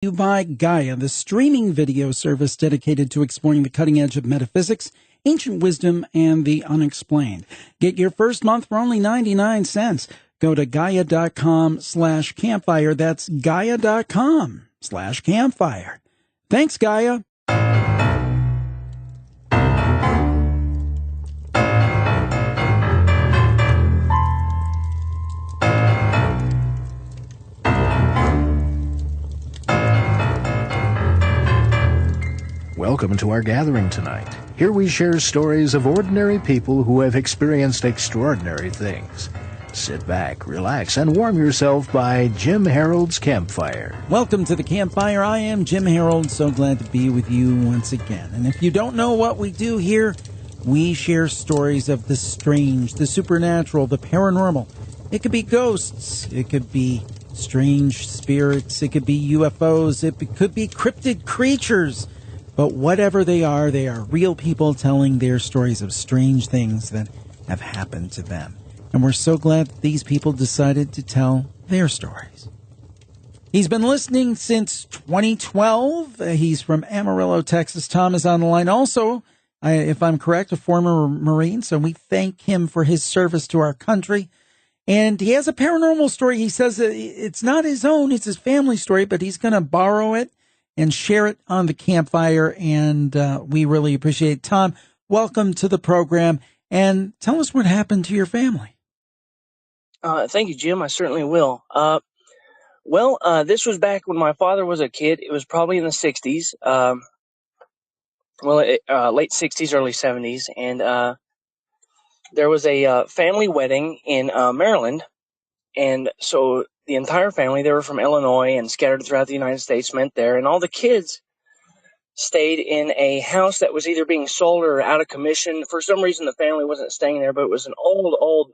You by GAIA, the streaming video service dedicated to exploring the cutting edge of metaphysics, ancient wisdom, and the unexplained. Get your first month for only 99 cents. Go to Gaia.com/campfire. That's Gaia.com/campfire. Thanks, GAIA. Welcome to our gathering tonight. Here we share stories of ordinary people who have experienced extraordinary things. Sit back, relax, and warm yourself by Jim Harold's Campfire. Welcome to the Campfire. I am Jim Harold. So glad to be with you once again. And if you don't know what we do here, we share stories of the strange, the supernatural, the paranormal. It could be ghosts. It could be strange spirits. It could be UFOs. It could be cryptid creatures. But whatever they are real people telling their stories of strange things that have happened to them. And we're so glad that these people decided to tell their stories. He's been listening since 2012. He's from Amarillo, Texas. Tom is on the line. Also, if I'm correct, a former Marine. So we thank him for his service to our country. And he has a paranormal story. He says it's not his own, it's his family story, but he's going to borrow it and share it on the Campfire, and we really appreciate it. Tom, welcome to the program, and tell us what happened to your family. Thank you, Jim. I certainly will. This was back when my father was a kid. It was probably in the 60s, late 60s, early 70s, and there was a family wedding in Maryland, and so the entire family, they were from Illinois and scattered throughout the United States, met there, and all the kids stayed in a house that was either being sold or out of commission. For some reason, the family wasn't staying there, but it was an old,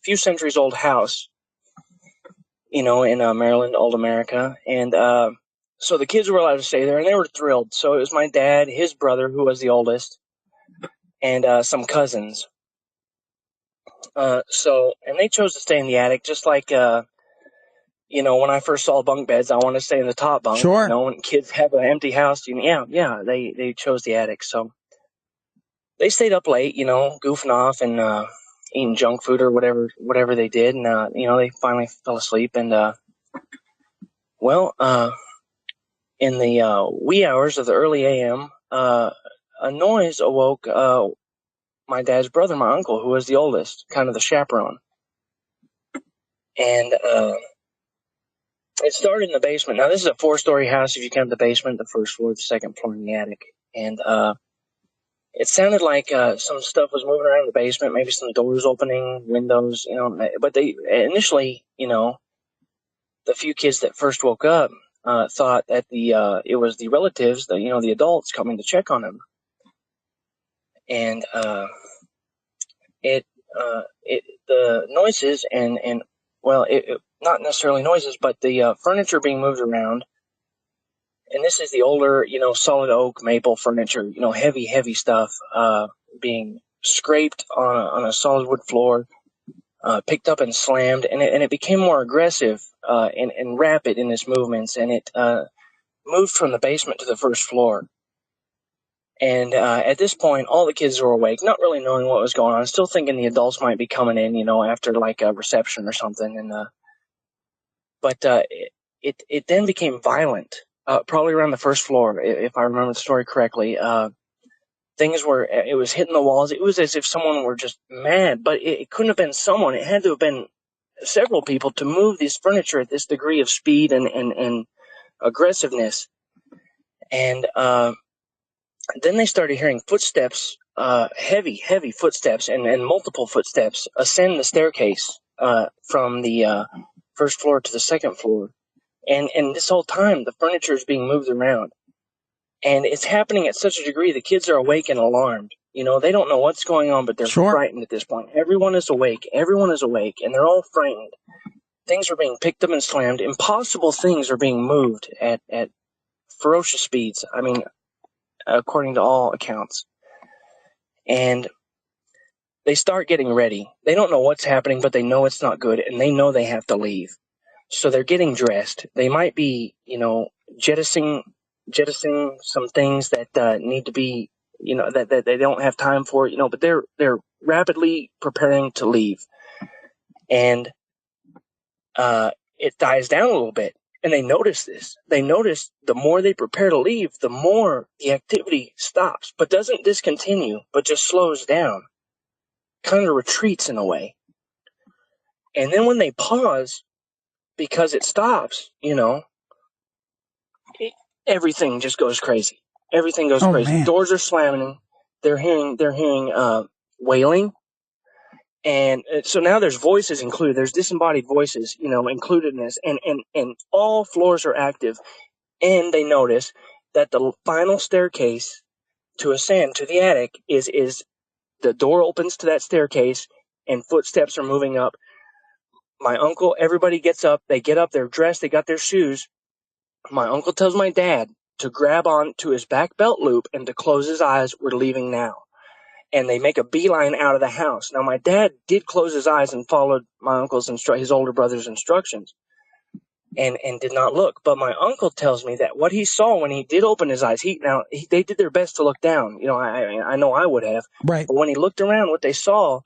few centuries old house, in Maryland, old America. And so the kids were allowed to stay there, and they were thrilled. So it was my dad, his brother, who was the oldest, and some cousins. And they chose to stay in the attic, just like, when I first saw bunk beds, I wanted to stay in the top bunk. Sure. When kids have an empty house, they chose the attic. So they stayed up late, goofing off and eating junk food or whatever they did. And, they finally fell asleep. And, in the wee hours of the early AM, a noise awoke my dad's brother, my uncle, who was the oldest, kind of the chaperone. And it started in the basement. Now, this is a 4-story house. If you count the basement, the first floor, the second floor, and the attic. And it sounded like some stuff was moving around in the basement, maybe some doors opening, windows, But they initially, the few kids that first woke up thought that it was the relatives, the adults coming to check on them. And the noises and not necessarily noises, but the furniture being moved around. And this is the older, solid oak maple furniture, heavy stuff, being scraped on a solid wood floor, picked up and slammed, and it became more aggressive, and rapid in its movements, and it, moved from the basement to the first floor. And at this point, all the kids were awake, not really knowing what was going on, still thinking the adults might be coming in, after like a reception or something. And but it then became violent, probably around the first floor, if I remember the story correctly. It was hitting the walls. It was as if someone were just mad, but it couldn't have been someone. It had to have been several people to move this furniture at this degree of speed and aggressiveness. And then they started hearing footsteps, heavy footsteps and multiple footsteps ascend the staircase from the first floor to the second floor. And this whole time, the furniture is being moved around. And it's happening at such a degree, the kids are awake and alarmed. They don't know what's going on, but they're frightened at this point. Everyone is awake, and they're all frightened. Things are being picked up and slammed. Impossible things are being moved at ferocious speeds. I mean, according to all accounts. And they start getting ready. They don't know what's happening, but they know it's not good, and they know they have to leave. So they're getting dressed. They might be, jettisoning some things that need to be, that they don't have time for, but they're rapidly preparing to leave. And it dies down a little bit. And they notice this. They notice the more they prepare to leave, the more the activity stops, but doesn't discontinue, but just slows down, kind of retreats in a way. And then when they pause, because it stops, everything just goes crazy. Everything goes crazy. Man. Doors are slamming. They're hearing wailing. And so now there's voices included. There's disembodied voices, included in this. And all floors are active. And they notice that the final staircase to ascend to the attic is the door opens to that staircase and footsteps are moving up. My uncle, everybody gets up. They get up. They're dressed. They got their shoes. My uncle tells my dad to grab on to his back belt loop and to close his eyes. We're leaving now. And they make a beeline out of the house. Now, my dad did close his eyes and followed my uncle's his older brother's instructions and did not look. But my uncle tells me that what he saw when he did open his eyes, they did their best to look down. I know I would have. Right. But when he looked around, what they saw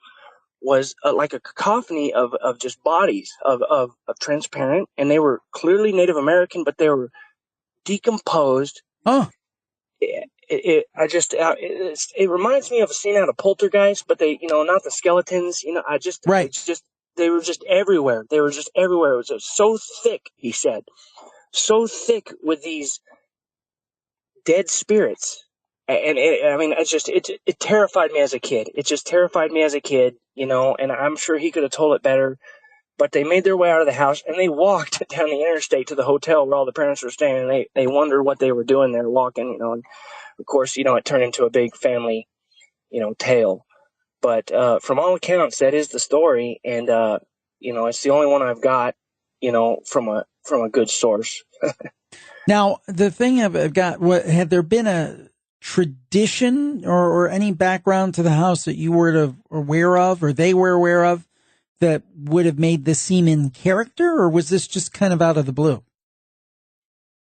was like a cacophony of just bodies of transparent, and they were clearly Native American, but they were decomposed. Oh. It reminds me of a scene out of Poltergeist, but they, not the skeletons, Right. They were just everywhere. They were just everywhere. It was just so thick, he said, so thick with these dead spirits. And it terrified me as a kid. It just terrified me as a kid, and I'm sure he could have told it better. But they made their way out of the house and they walked down the interstate to the hotel where all the parents were staying. And they wondered what they were doing there walking, and of course, it turned into a big family, tale. But from all accounts, that is the story. And, it's the only one I've got, from a good source. Now, the thing I've got, had there been a tradition or any background to the house that you were aware of or they were aware of that would have made this seem in character, or was this just kind of out of the blue?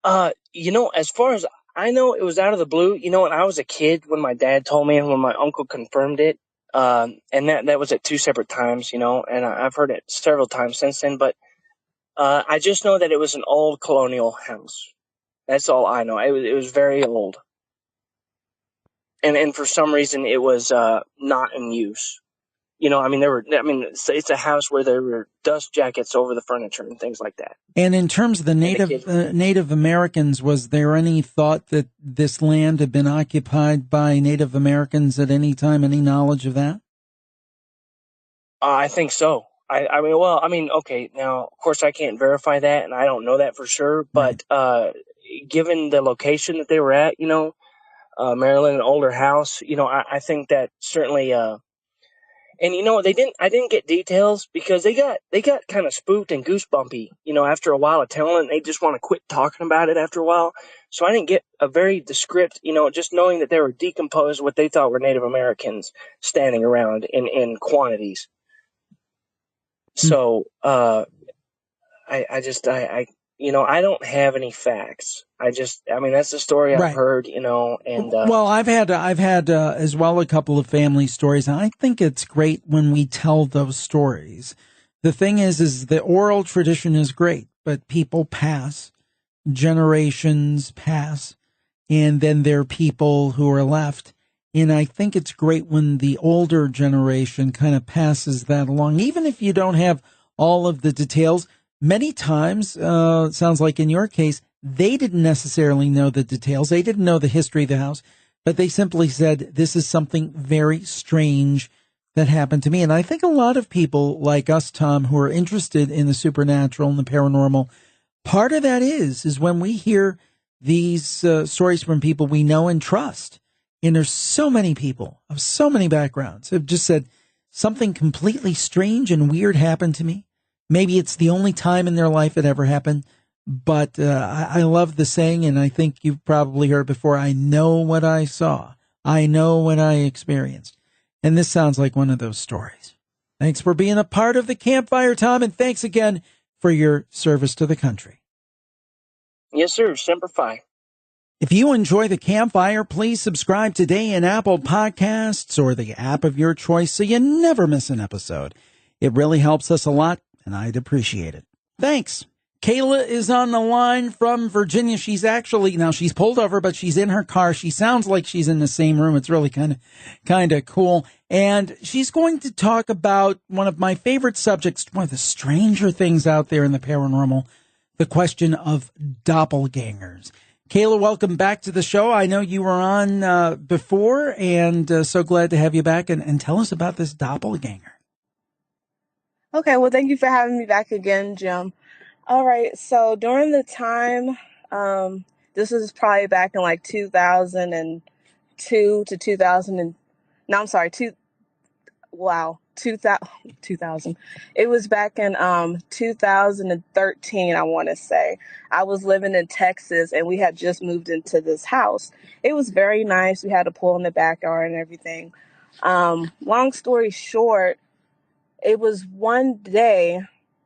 As far as I know, it was out of the blue. And I was a kid when my dad told me and when my uncle confirmed it. And that was at two separate times, and I've heard it several times since then. But I just know that it was an old colonial house. That's all I know. It was very old. And for some reason, it was not in use. It's a house where there were dust jackets over the furniture and things like that. And in terms of the Native Americans, was there any thought that this land had been occupied by Native Americans at any time? Any knowledge of that? I think so. Okay. Now, of course, I can't verify that, and I don't know that for sure. But given the location that they were at, Maryland, an older house, I think that certainly. And I didn't get details because they got kind of spooked and goosebumpy, after a while of telling, and they just want to quit talking about it after a while. So I didn't get a very descriptive, just knowing that they were decomposed, what they thought were Native Americans standing around in quantities. So, I don't have any facts. That's the story I've heard, and. Well, I've had as well a couple of family stories, and I think it's great when we tell those stories. The thing is the oral tradition is great, but people pass, generations pass, and then there are people who are left. And I think it's great when the older generation kind of passes that along, even if you don't have all of the details. Many times, it sounds like in your case, they didn't necessarily know the details. They didn't know the history of the house, but they simply said, this is something very strange that happened to me. And I think a lot of people like us, Tom, who are interested in the supernatural and the paranormal, part of that is when we hear these stories from people we know and trust. And there's so many people of so many backgrounds have just said something completely strange and weird happened to me. Maybe it's the only time in their life it ever happened, but I love the saying, and I think you've probably heard before, I know what I saw. I know what I experienced. And this sounds like one of those stories. Thanks for being a part of the campfire, Tom, and thanks again for your service to the country. Yes, sir. Semper Fi. If you enjoy the Campfire, please subscribe today in Apple Podcasts or the app of your choice so you never miss an episode. It really helps us a lot, and I'd appreciate it. Thanks. Kayla is on the line from Virginia. She's pulled over, but she's in her car. She sounds like she's in the same room. It's really kind of cool. And she's going to talk about one of my favorite subjects, one of the stranger things out there in the paranormal, the question of doppelgangers. Kayla, welcome back to the show. I know you were on before, and so glad to have you back. And tell us about this doppelganger. Okay, well, thank you for having me back again, Jim. All right, so during the time, this was probably back in like 2002 to 2000, no, I'm sorry, 2000. It was back in 2013, I want to say. I was living in Texas, and we had just moved into this house. It was very nice. We had a pool in the backyard and everything. Long story short, it was one day.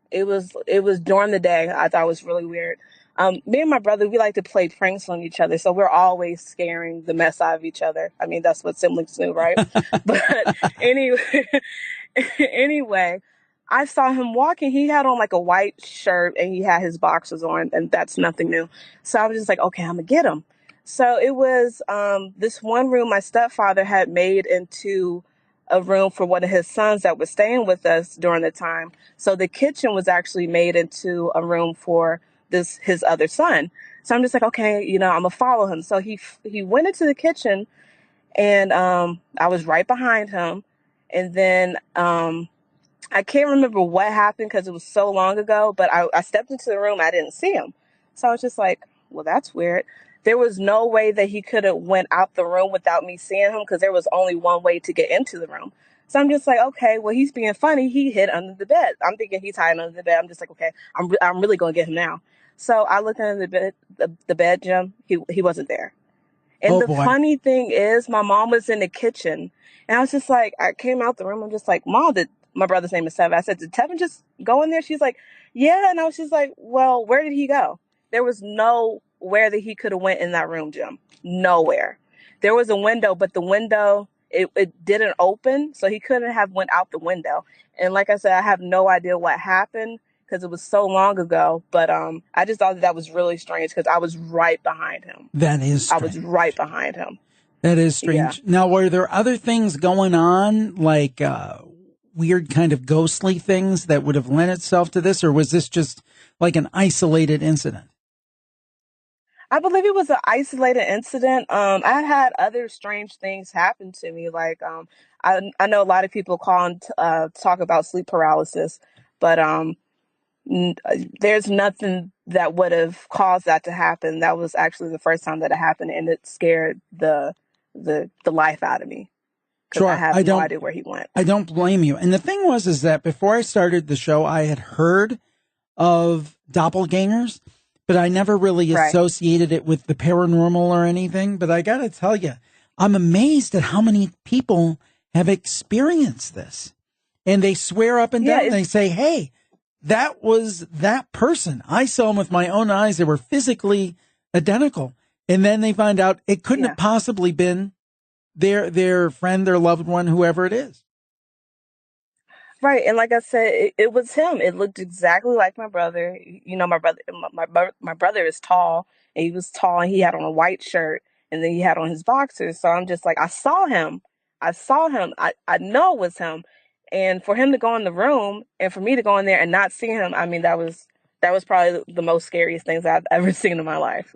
It was during the day. I thought it was really weird. Me and my brother, we like to play pranks on each other, so we're always scaring the mess out of each other. I mean, that's what siblings do, right? But anyway, anyway, I saw him walking. He had on like a white shirt and he had his boxers on, and that's nothing new. So I was just like, okay, I'm gonna get him. So it was this one room my stepfather had made into a room for one of his sons that was staying with us during the time. So the kitchen was actually made into a room for his other son. So I'm just like, okay, I'm gonna follow him. So he went into the kitchen, and I was right behind him. And then I can't remember what happened because it was so long ago, but I stepped into the room. I didn't see him. So I was just like, well, that's weird. There was no way that he could have went out the room without me seeing him, because there was only one way to get into the room. So I'm just like, okay, well, he's being funny. He hid under the bed. I'm thinking he's hiding under the bed. I'm just like, okay, I'm really going to get him now. So I looked under the bed, Jim. He wasn't there. And the funny thing is, my mom was in the kitchen, and I was just like, I came out the room. I'm just like, Mom, my brother's name is Tevin. I said, did Tevin just go in there? She's like, yeah. And I was just like, well, where did he go? There was nowhere that he could have went in that room, Jim. Nowhere. There was a window, but the window, it didn't open, so he couldn't have went out the window. And like I said, I have no idea what happened because it was so long ago. But I just thought that was really strange because I was right behind him. That is strange. I was right behind him. That is strange. Yeah. Now, were there other things going on, like weird kind of ghostly things that would have lent itself to this, or was this just like an isolated incident? I believe it was an isolated incident. I had other strange things happen to me. Like, I know a lot of people call and talk about sleep paralysis, but there's nothing that would have caused that to happen. That was actually the first time that it happened, and it scared the life out of me. Because I have no idea where he went. I don't blame you. And the thing is that before I started the show, I had heard of doppelgangers, but I never really associated it with the paranormal or anything. But I got to tell you, I'm amazed at how many people have experienced this. And they swear up and down, and they say, hey, that was that person. I saw them with my own eyes. They were physically identical. And then they find out it couldn't have possibly been their friend, their loved one, whoever it is. Right. And like I said, it was him. It looked exactly like my brother. My brother is tall, and he was tall, and he had on a white shirt, and then he had on his boxers. So I'm just like, I saw him. I know it was him. And for him to go in the room and for me to go in there and not see him, I mean, that was probably the most scariest things I've ever seen in my life.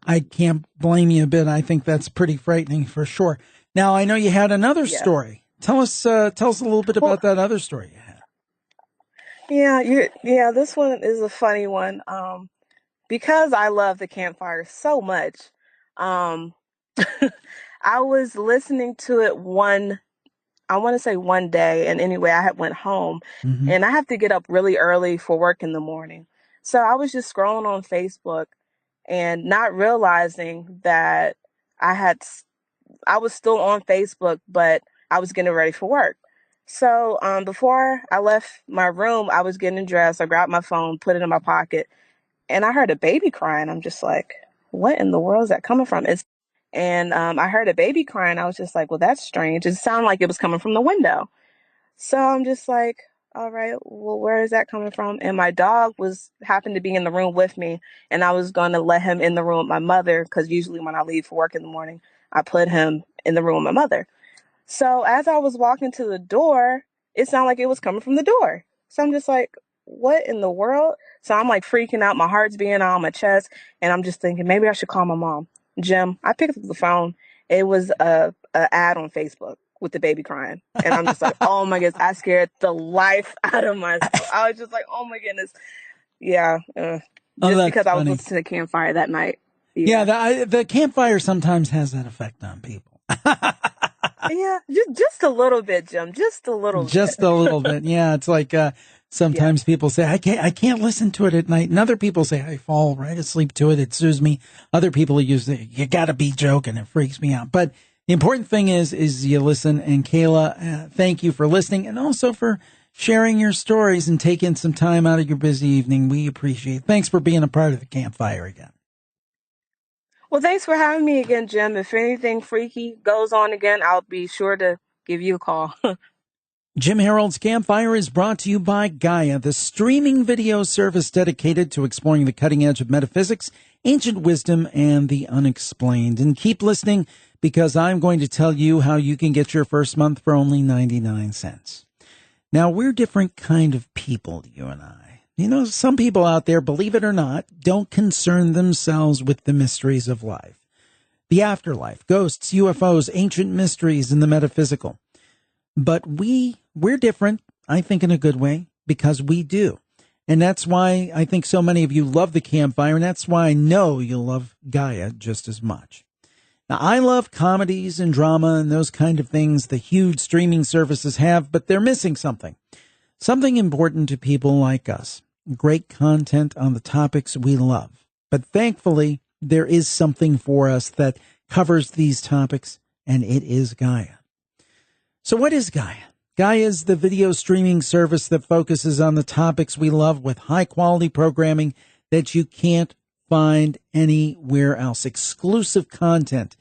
I can't blame you a bit. I think that's pretty frightening for sure. Now, I know you had another story. Tell us a little bit about that other story you had. Yeah, this one is a funny one. Because I love the Campfire so much, I was listening to it one day, and anyway, I had went home, and I have to get up really early for work in the morning. So I was just scrolling on Facebook and not realizing that I was still on Facebook, but I was getting ready for work. So before I left my room, I was getting dressed. I grabbed my phone, put it in my pocket, and I heard a baby crying. I'm just like, what in the world is that coming from? I heard a baby crying. I was just like, well, that's strange. It sounded like it was coming from the window. So I'm just like, all right, well, where is that coming from? And my dog happened to be in the room with me, and I was going to let him in the room with my mother because usually when I leave for work in the morning, I put him in the room with my mother. So as I was walking to the door, it sounded like it was coming from the door. So I'm just like, what in the world? So I'm like freaking out. My heart's beating out on my chest. And I'm just thinking, maybe I should call my mom. Jim, I picked up the phone. It was a ad on Facebook with the baby crying. And I'm just like, oh my goodness, I scared the life out of myself. I was just like, oh my goodness. Yeah. Just because I was listening to Campfire that night. Yeah, the Campfire sometimes has that effect on people. Yeah, just a little bit, Jim. Just a little bit. Just a little bit. Yeah, it's like sometimes people say I can't listen to it at night, and other people say I fall right asleep to it. It soothes me. Other people use you got to be joking. It freaks me out. But the important thing is you listen. And Kayla, thank you for listening, and also for sharing your stories and taking some time out of your busy evening. We appreciate it. Thanks for being a part of the Campfire again. Well, thanks for having me again, Jim. If anything freaky goes on again, I'll be sure to give you a call. Jim Harold's Campfire is brought to you by GAIA, the streaming video service dedicated to exploring the cutting edge of metaphysics, ancient wisdom, and the unexplained. And keep listening, because I'm going to tell you how you can get your first month for only 99 cents. Now, we're different kind of people, you and I. You know, some people out there, believe it or not, don't concern themselves with the mysteries of life. The afterlife, ghosts, UFOs, ancient mysteries, and the metaphysical. But we're different, I think in a good way, because we do. And that's why I think so many of you love the Campfire, and that's why I know you'll love GAIA just as much. Now, I love comedies and drama and those kind of things the huge streaming services have, but they're missing something. Something important to people like us. Great content on the topics we love. But thankfully, there is something for us that covers these topics, and it is GAIA. So what is GAIA? GAIA is the video streaming service that focuses on the topics we love with high-quality programming that you can't find anywhere else. Exclusive content.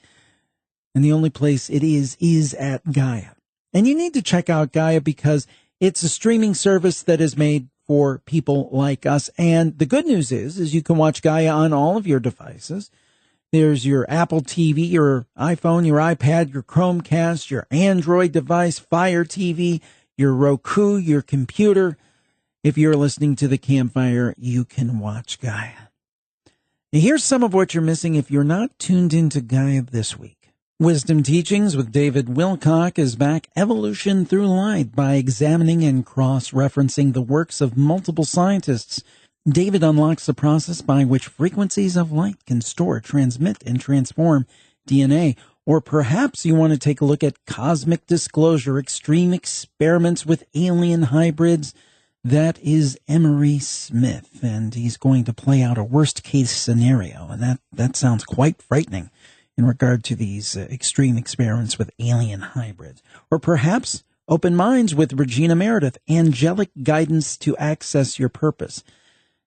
And the only place it is at GAIA. And you need to check out GAIA because it's a streaming service that is made for people like us. And the good news is you can watch GAIA on all of your devices. There's your Apple TV, your iPhone, your iPad, your Chromecast, your Android device, Fire TV, your Roku, your computer. If you're listening to the Campfire, you can watch GAIA. Now, here's some of what you're missing if you're not tuned into GAIA this week. Wisdom Teachings with David Wilcock is back. Evolution through light by examining and cross-referencing the works of multiple scientists. David unlocks the process by which frequencies of light can store, transmit, and transform DNA. Or perhaps you want to take a look at Cosmic Disclosure, Extreme Experiments with Alien Hybrids. That is Emery Smith, and he's going to play out a worst-case scenario, and that sounds quite frightening in regard to these extreme experiments with alien hybrids. Or perhaps Open Minds with Regina Meredith, Angelic Guidance to Access Your Purpose.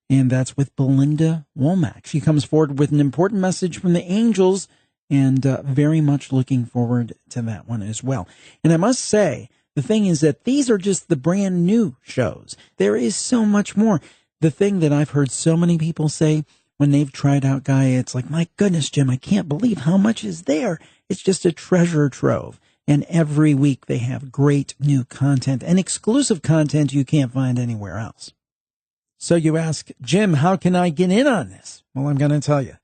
And that's with Belinda Womack. She comes forward with an important message from the angels, and very much looking forward to that one as well. And I must say, the thing is that these are just the brand new shows. There is so much more. The thing that I've heard so many people say when they've tried out GAIA, it's like, my goodness, Jim, I can't believe how much is there. It's just a treasure trove. And every week they have great new content and exclusive content you can't find anywhere else. So you ask, Jim, how can I get in on this? Well, I'm going to tell you.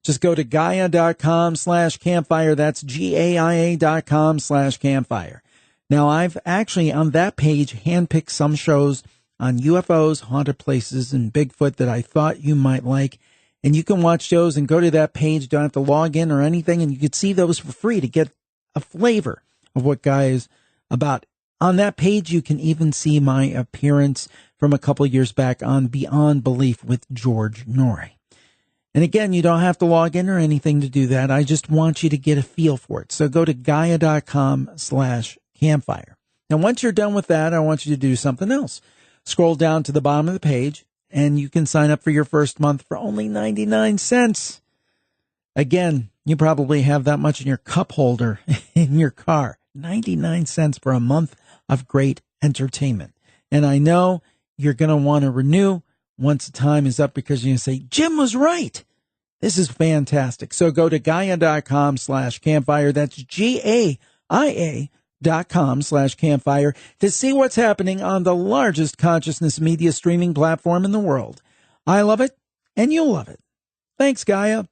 Just go to Gaia.com/campfire. That's GAIA.com/campfire. Now, I've actually on that page handpicked some shows on UFOs, haunted places, and Bigfoot that I thought you might like. And you can watch those and go to that page. Don't have to log in or anything. And you can see those for free to get a flavor of what GAIA is about. On that page, you can even see my appearance from a couple of years back on Beyond Belief with George Norrie. And again, you don't have to log in or anything to do that. I just want you to get a feel for it. So go to Gaia.com/campfire. And once you're done with that, I want you to do something else. Scroll down to the bottom of the page, and you can sign up for your first month for only 99 cents. Again, you probably have that much in your cup holder in your car. 99 cents for a month of great entertainment. And I know you're going to want to renew once the time is up because you're going to say, Jim was right. This is fantastic. So go to GAIA.com/campfire. That's GAIA.com/campfire to see what's happening on the largest consciousness media streaming platform in the world. I love it, and you'll love it. Thanks, Gaia.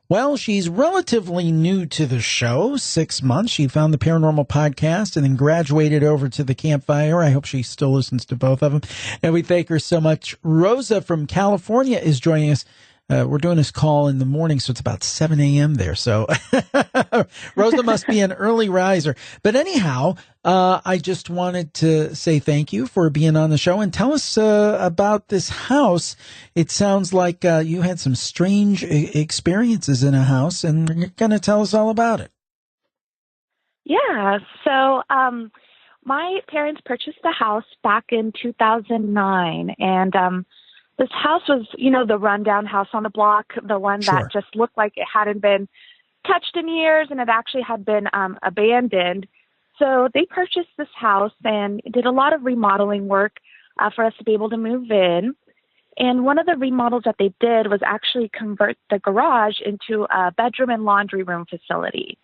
Well, she's relatively new to the show, 6 months. She found the Paranormal Podcast and then graduated over to the Campfire. I hope she still listens to both of them. And we thank her so much. Rosa from California is joining us. We're doing this call in the morning, so it's about 7 a.m. there. So Rosa must be an early riser. But anyhow, I just wanted to say thank you for being on the show and tell us about this house. It sounds like you had some strange experiences in a house, and you're going to tell us all about it. Yeah. So my parents purchased the house back in 2009, and this house was, the rundown house on the block, the one Sure. that just looked like it hadn't been touched in years, and it actually had been abandoned. So they purchased this house and did a lot of remodeling work for us to be able to move in. And one of the remodels that they did was actually convert the garage into a bedroom and laundry room facility.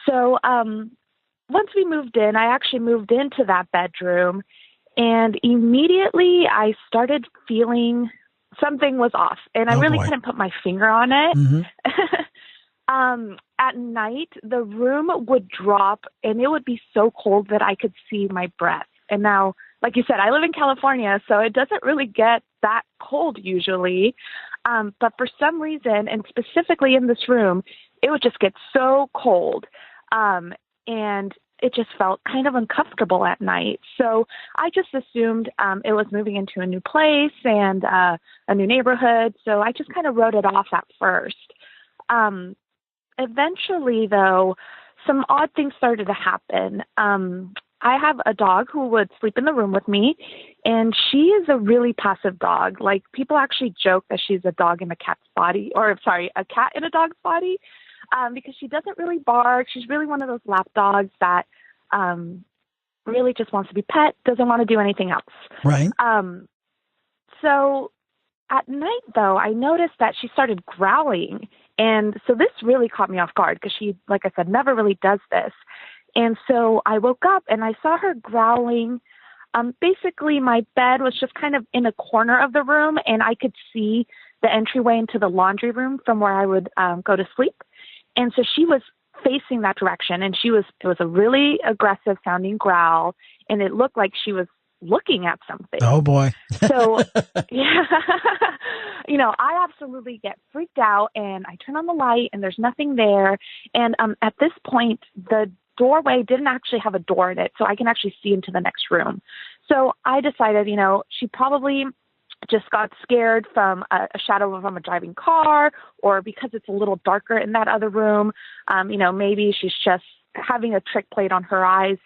So once we moved in, I actually moved into that bedroom, and immediately I started feeling something was off, and I really couldn't put my finger on it. Mm-hmm. At night, the room would drop, and it would be so cold that I could see my breath. And now, like you said, I live in California, so it doesn't really get that cold usually. But for some reason, and specifically in this room, it would just get so cold. And it just felt kind of uncomfortable at night. So I just assumed it was moving into a new place and a new neighborhood. So I just kind of wrote it off at first. Eventually, though, some odd things started to happen. I have a dog who would sleep in the room with me, and she is a really passive dog. Like, people actually joke that she's a dog in a cat's body, or sorry, a cat in a dog's body. Because she doesn't really bark. She's really one of those lap dogs that really just wants to be pet, doesn't want to do anything else. Right. So at night, though, I noticed that she started growling. And so this really caught me off guard because she, like I said, never really does this. And so I woke up and I saw her growling. Basically, my bed was just kind of in a corner of the room, and I could see the entryway into the laundry room from where I would go to sleep. And so she was facing that direction, and it was a really aggressive sounding growl, and it looked like she was looking at something. Oh boy. So, yeah, I absolutely get freaked out, and I turn on the light and there's nothing there. And at this point, the doorway didn't actually have a door in it, so I can actually see into the next room. So I decided, she probably just got scared from a shadow from a driving car, or because it's a little darker in that other room, maybe she's just having a trick played on her eyes.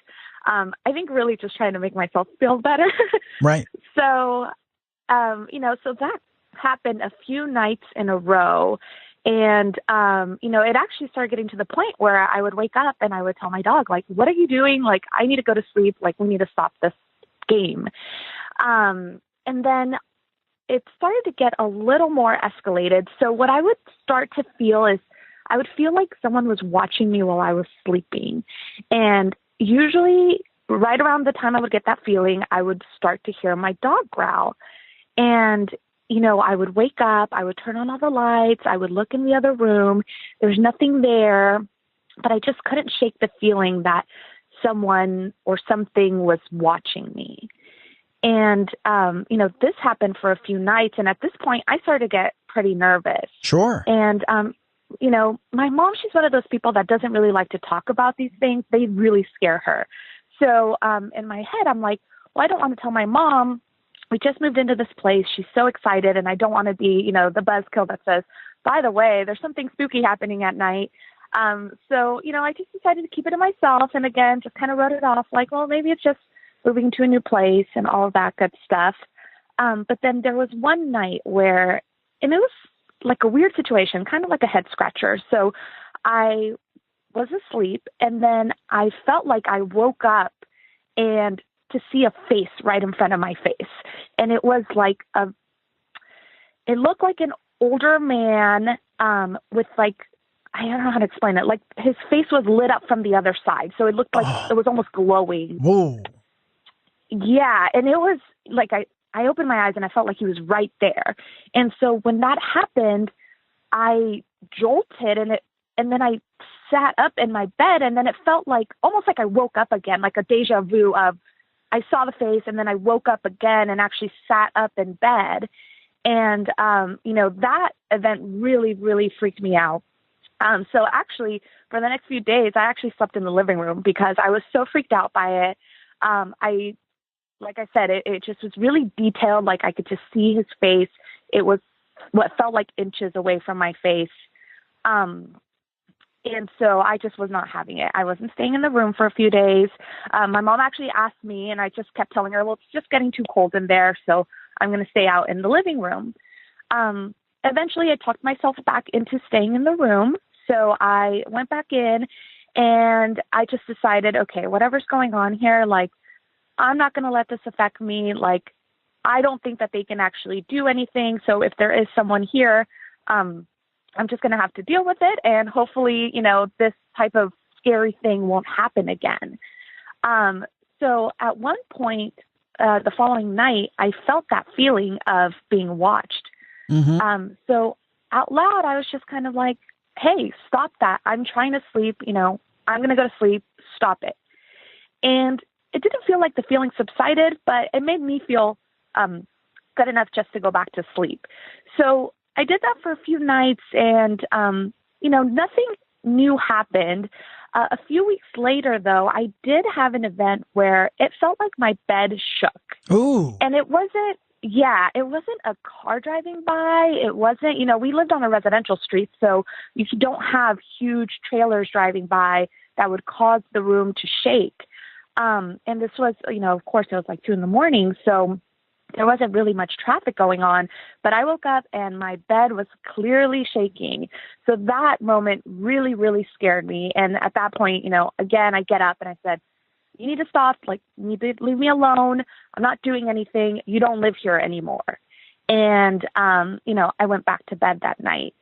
I think really just trying to make myself feel better. Right. So, so that happened a few nights in a row. And, it actually started getting to the point where I would wake up and I would tell my dog, like, what are you doing? Like, I need to go to sleep. Like, we need to stop this game. And then it started to get a little more escalated. So what I would start to feel is I would feel like someone was watching me while I was sleeping. And usually right around the time I would get that feeling, I would start to hear my dog growl. And, I would wake up, I would turn on all the lights, I would look in the other room. There's nothing there, but I just couldn't shake the feeling that someone or something was watching me. And, this happened for a few nights. And at this point, I started to get pretty nervous. Sure. And, my mom, she's one of those people that doesn't really like to talk about these things. They really scare her. So in my head, I'm like, well, I don't want to tell my mom. We just moved into this place. She's so excited. And I don't want to be, the buzzkill that says, by the way, there's something spooky happening at night. So, I just decided to keep it to myself. And again, just kind of wrote it off like, well, maybe it's just moving to a new place and all of that good stuff. But then there was one night and it was like a weird situation, kind of like a head scratcher. So I was asleep, and then I felt like I woke up and to see a face right in front of my face. And it was like it looked like an older man, with like, I don't know how to explain it. Like his face was lit up from the other side. So it looked like it was almost glowing. Whoa. Yeah. And it was like, I opened my eyes and I felt like he was right there. And so when that happened, I jolted and then I sat up in my bed, and then it felt like almost like I woke up again, like a deja vu of I saw the face and then I woke up again and actually sat up in bed. And, that event really, really freaked me out. So actually for the next few days, I actually slept in the living room because I was so freaked out by it. Like I said, it just was really detailed. Like I could just see his face. It was what felt like inches away from my face. And so I just was not having it. I wasn't staying in the room for a few days. My mom actually asked me, and I just kept telling her, well, it's just getting too cold in there, so I'm going to stay out in the living room. Eventually, I talked myself back into staying in the room. So I went back in, and I just decided, okay, whatever's going on here, like, I'm not going to let this affect me. Like, I don't think that they can actually do anything. So if there is someone here, I'm just going to have to deal with it. And hopefully, this type of scary thing won't happen again. So at one point, the following night, I felt that feeling of being watched. Mm-hmm. So out loud, I was just kind of like, hey, stop that. I'm trying to sleep. I'm going to go to sleep. Stop it. And it didn't feel like the feeling subsided, but it made me feel good enough just to go back to sleep. So I did that for a few nights, and, nothing new happened. A few weeks later, though, I did have an event where it felt like my bed shook. Ooh. And it wasn't a car driving by. It wasn't, we lived on a residential street, so you don't have huge trailers driving by that would cause the room to shake. And this was, of course, it was like 2 a.m, so there wasn't really much traffic going on, but I woke up and my bed was clearly shaking. So that moment really, really scared me. And at that point, again, I get up and I said, you need to stop. Like, you need to leave me alone. I'm not doing anything. You don't live here anymore. And, I went back to bed that night.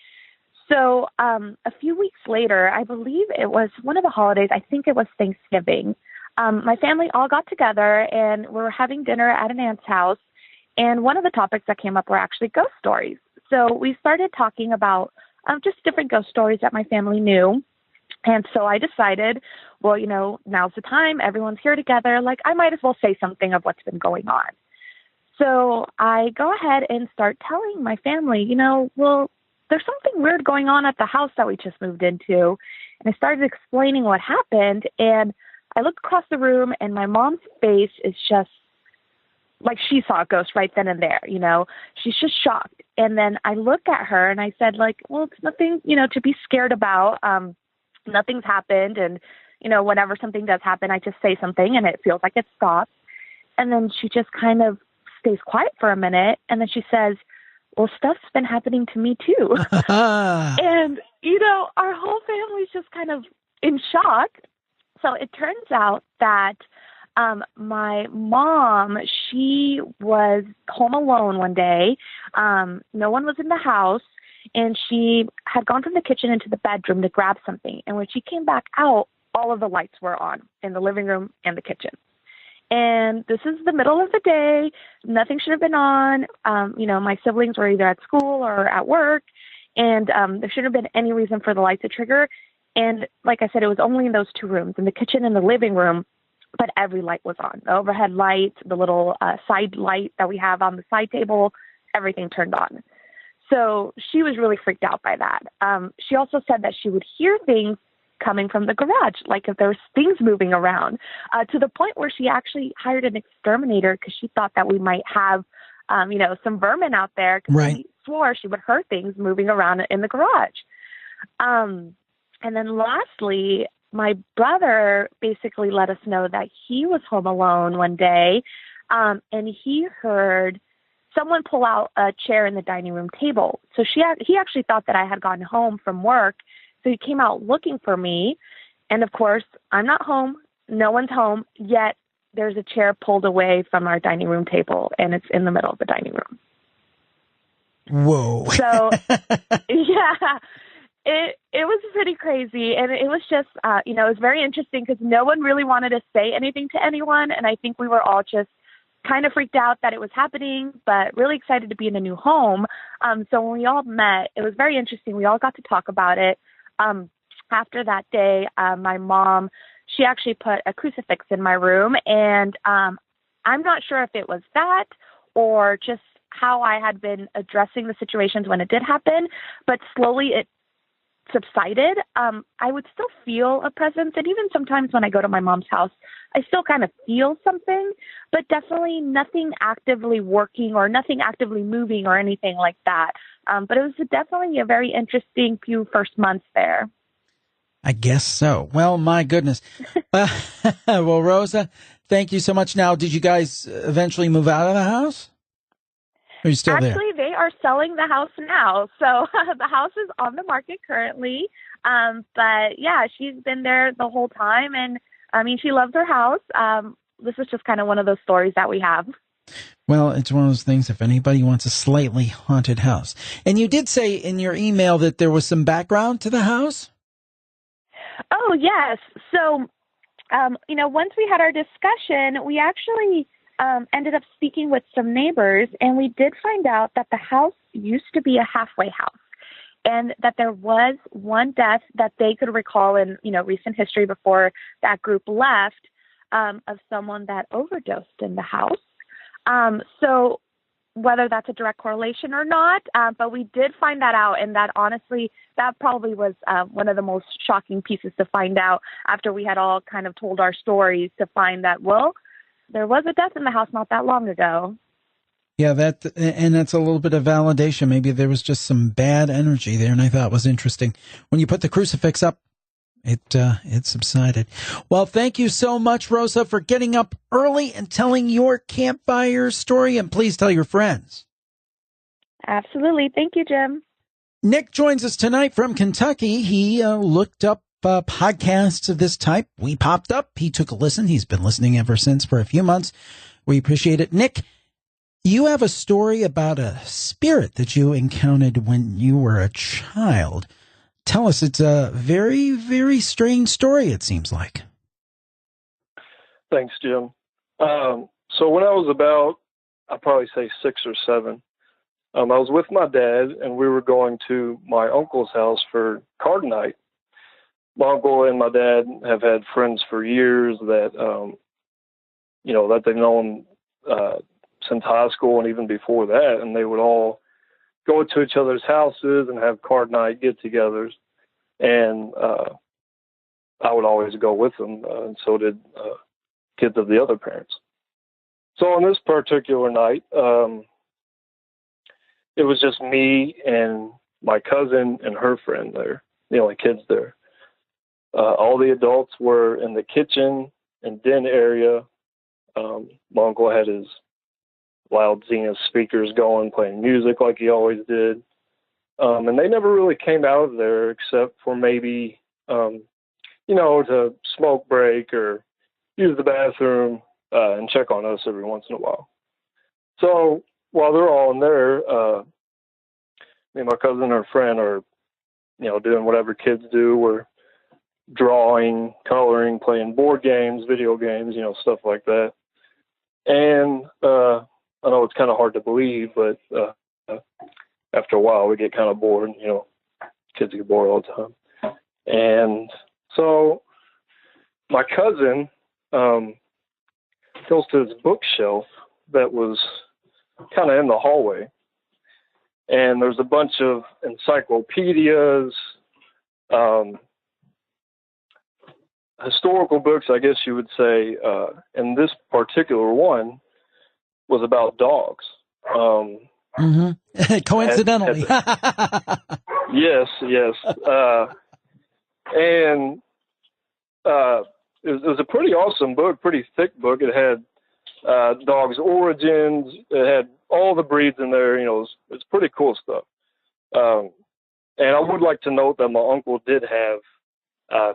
So a few weeks later, I believe it was one of the holidays. I think it was Thanksgiving. My family all got together and we were having dinner at an aunt's house. And one of the topics that came up were actually ghost stories. So we started talking about just different ghost stories that my family knew. And so I decided, well, now's the time. Everyone's here together. Like, I might as well say something of what's been going on. So I go ahead and start telling my family, well, there's something weird going on at the house that we just moved into. And I started explaining what happened. And I looked across the room and my mom's face is just like she saw a ghost right then and there, she's just shocked. And then I look at her and I said, like, well, it's nothing, to be scared about. Nothing's happened. And, whenever something does happen, I just say something and it feels like it stops. And then she just kind of stays quiet for a minute. And then she says, well, stuff's been happening to me too. And, our whole family's just kind of in shock. So it turns out that my mom, she was home alone one day. No one was in the house, and she had gone from the kitchen into the bedroom to grab something. And when she came back out, all of the lights were on in the living room and the kitchen. And this is the middle of the day. Nothing should have been on. My siblings were either at school or at work, and there shouldn't have been any reason for the light to trigger. And like I said, it was only in those 2 rooms, in the kitchen and the living room. But every light was on. The overhead light, the little side light that we have on the side table, everything turned on. So she was really freaked out by that. She also said that she would hear things coming from the garage, like if there was things moving around, to the point where she actually hired an exterminator because she thought that we might have, some vermin out there. Because right. She swore she would hear things moving around in the garage. And then lastly, my brother basically let us know that he was home alone one day, and he heard someone pull out a chair in the dining room table. So he actually thought that I had gone home from work, so he came out looking for me. And of course, I'm not home. No one's home, yet there's a chair pulled away from our dining room table, and it's in the middle of the dining room. Whoa. So, yeah, it was pretty crazy. And it was just, it was very interesting because no one really wanted to say anything to anyone. And I think we were all just kind of freaked out that it was happening, but really excited to be in a new home. So when we all met, it was very interesting. We all got to talk about it. After that day, my mom, she actually put a crucifix in my room, and I'm not sure if it was that or just how I had been addressing the situations when it did happen, but slowly it subsided. I would still feel a presence, and even sometimes when I go to my mom's house, I still kind of feel something, but definitely nothing actively working or nothing actively moving or anything like that. But it was definitely a very interesting few first months there. I guess so. Well, my goodness. Well, Rosa, thank you so much. Now, did you guys eventually move out of the house? Or are you still there? Actually, they are selling the house now. So the house is on the market currently. But yeah, she's been there the whole time. And I mean, she loves her house. This is just kind of one of those stories that we have. Well, it's one of those things if anybody wants a slightly haunted house. And you did say in your email that there was some background to the house? Oh, yes. So, once we had our discussion, we actually ended up speaking with some neighbors, and we did find out that the house used to be a halfway house, and that there was one death that they could recall in, recent history before that group left, of someone that overdosed in the house. So whether that's a direct correlation or not, but we did find that out, and that honestly, that probably was one of the most shocking pieces to find out after we had all kind of told our stories, to find that, well, there was a death in the house not that long ago. Yeah, that's a little bit of validation. Maybe there was just some bad energy there, and I thought it was interesting. When you put the crucifix up, it subsided. Well, thank you so much, Rosa, for getting up early and telling your campfire story, and please tell your friends. Absolutely. Thank you, Jim. Nick joins us tonight from Kentucky. He looked up podcasts of this type. We popped up. He took a listen. He's been listening ever since for a few months. We appreciate it. Nick, you have a story about a spirit that you encountered when you were a child. Tell us. It's a very, very strange story, it seems like. Thanks, Jim. So when I was about, I'd probably say 6 or 7, I was with my dad, and we were going to my uncle's house for card night. My uncle and my dad have had friends for years that, that they've known since high school and even before that, and they would all go to each other's houses and have card night get-togethers, and I would always go with them, and so did kids of the other parents. So on this particular night, it was just me and my cousin and her friend there, the only kids there. All the adults were in the kitchen and den area. My uncle had his loud Zenith speakers going, playing music like he always did. And they never really came out of there except for maybe, to smoke break or use the bathroom and check on us every once in a while. So while they're all in there, me and my cousin and her friend are, doing whatever kids do. We're drawing, coloring, playing board games, video games, stuff like that. And I know it's kind of hard to believe, but after a while we get kind of bored. Kids get bored all the time. And so my cousin goes to this bookshelf that was kind of in the hallway. And there's a bunch of encyclopedias, historical books, I guess you would say. And this particular one was about dogs. Coincidentally. Yes. And it was a pretty awesome book, pretty thick book. It had dogs' origins. It had all the breeds in there. It's pretty cool stuff. And I would like to note that my uncle did have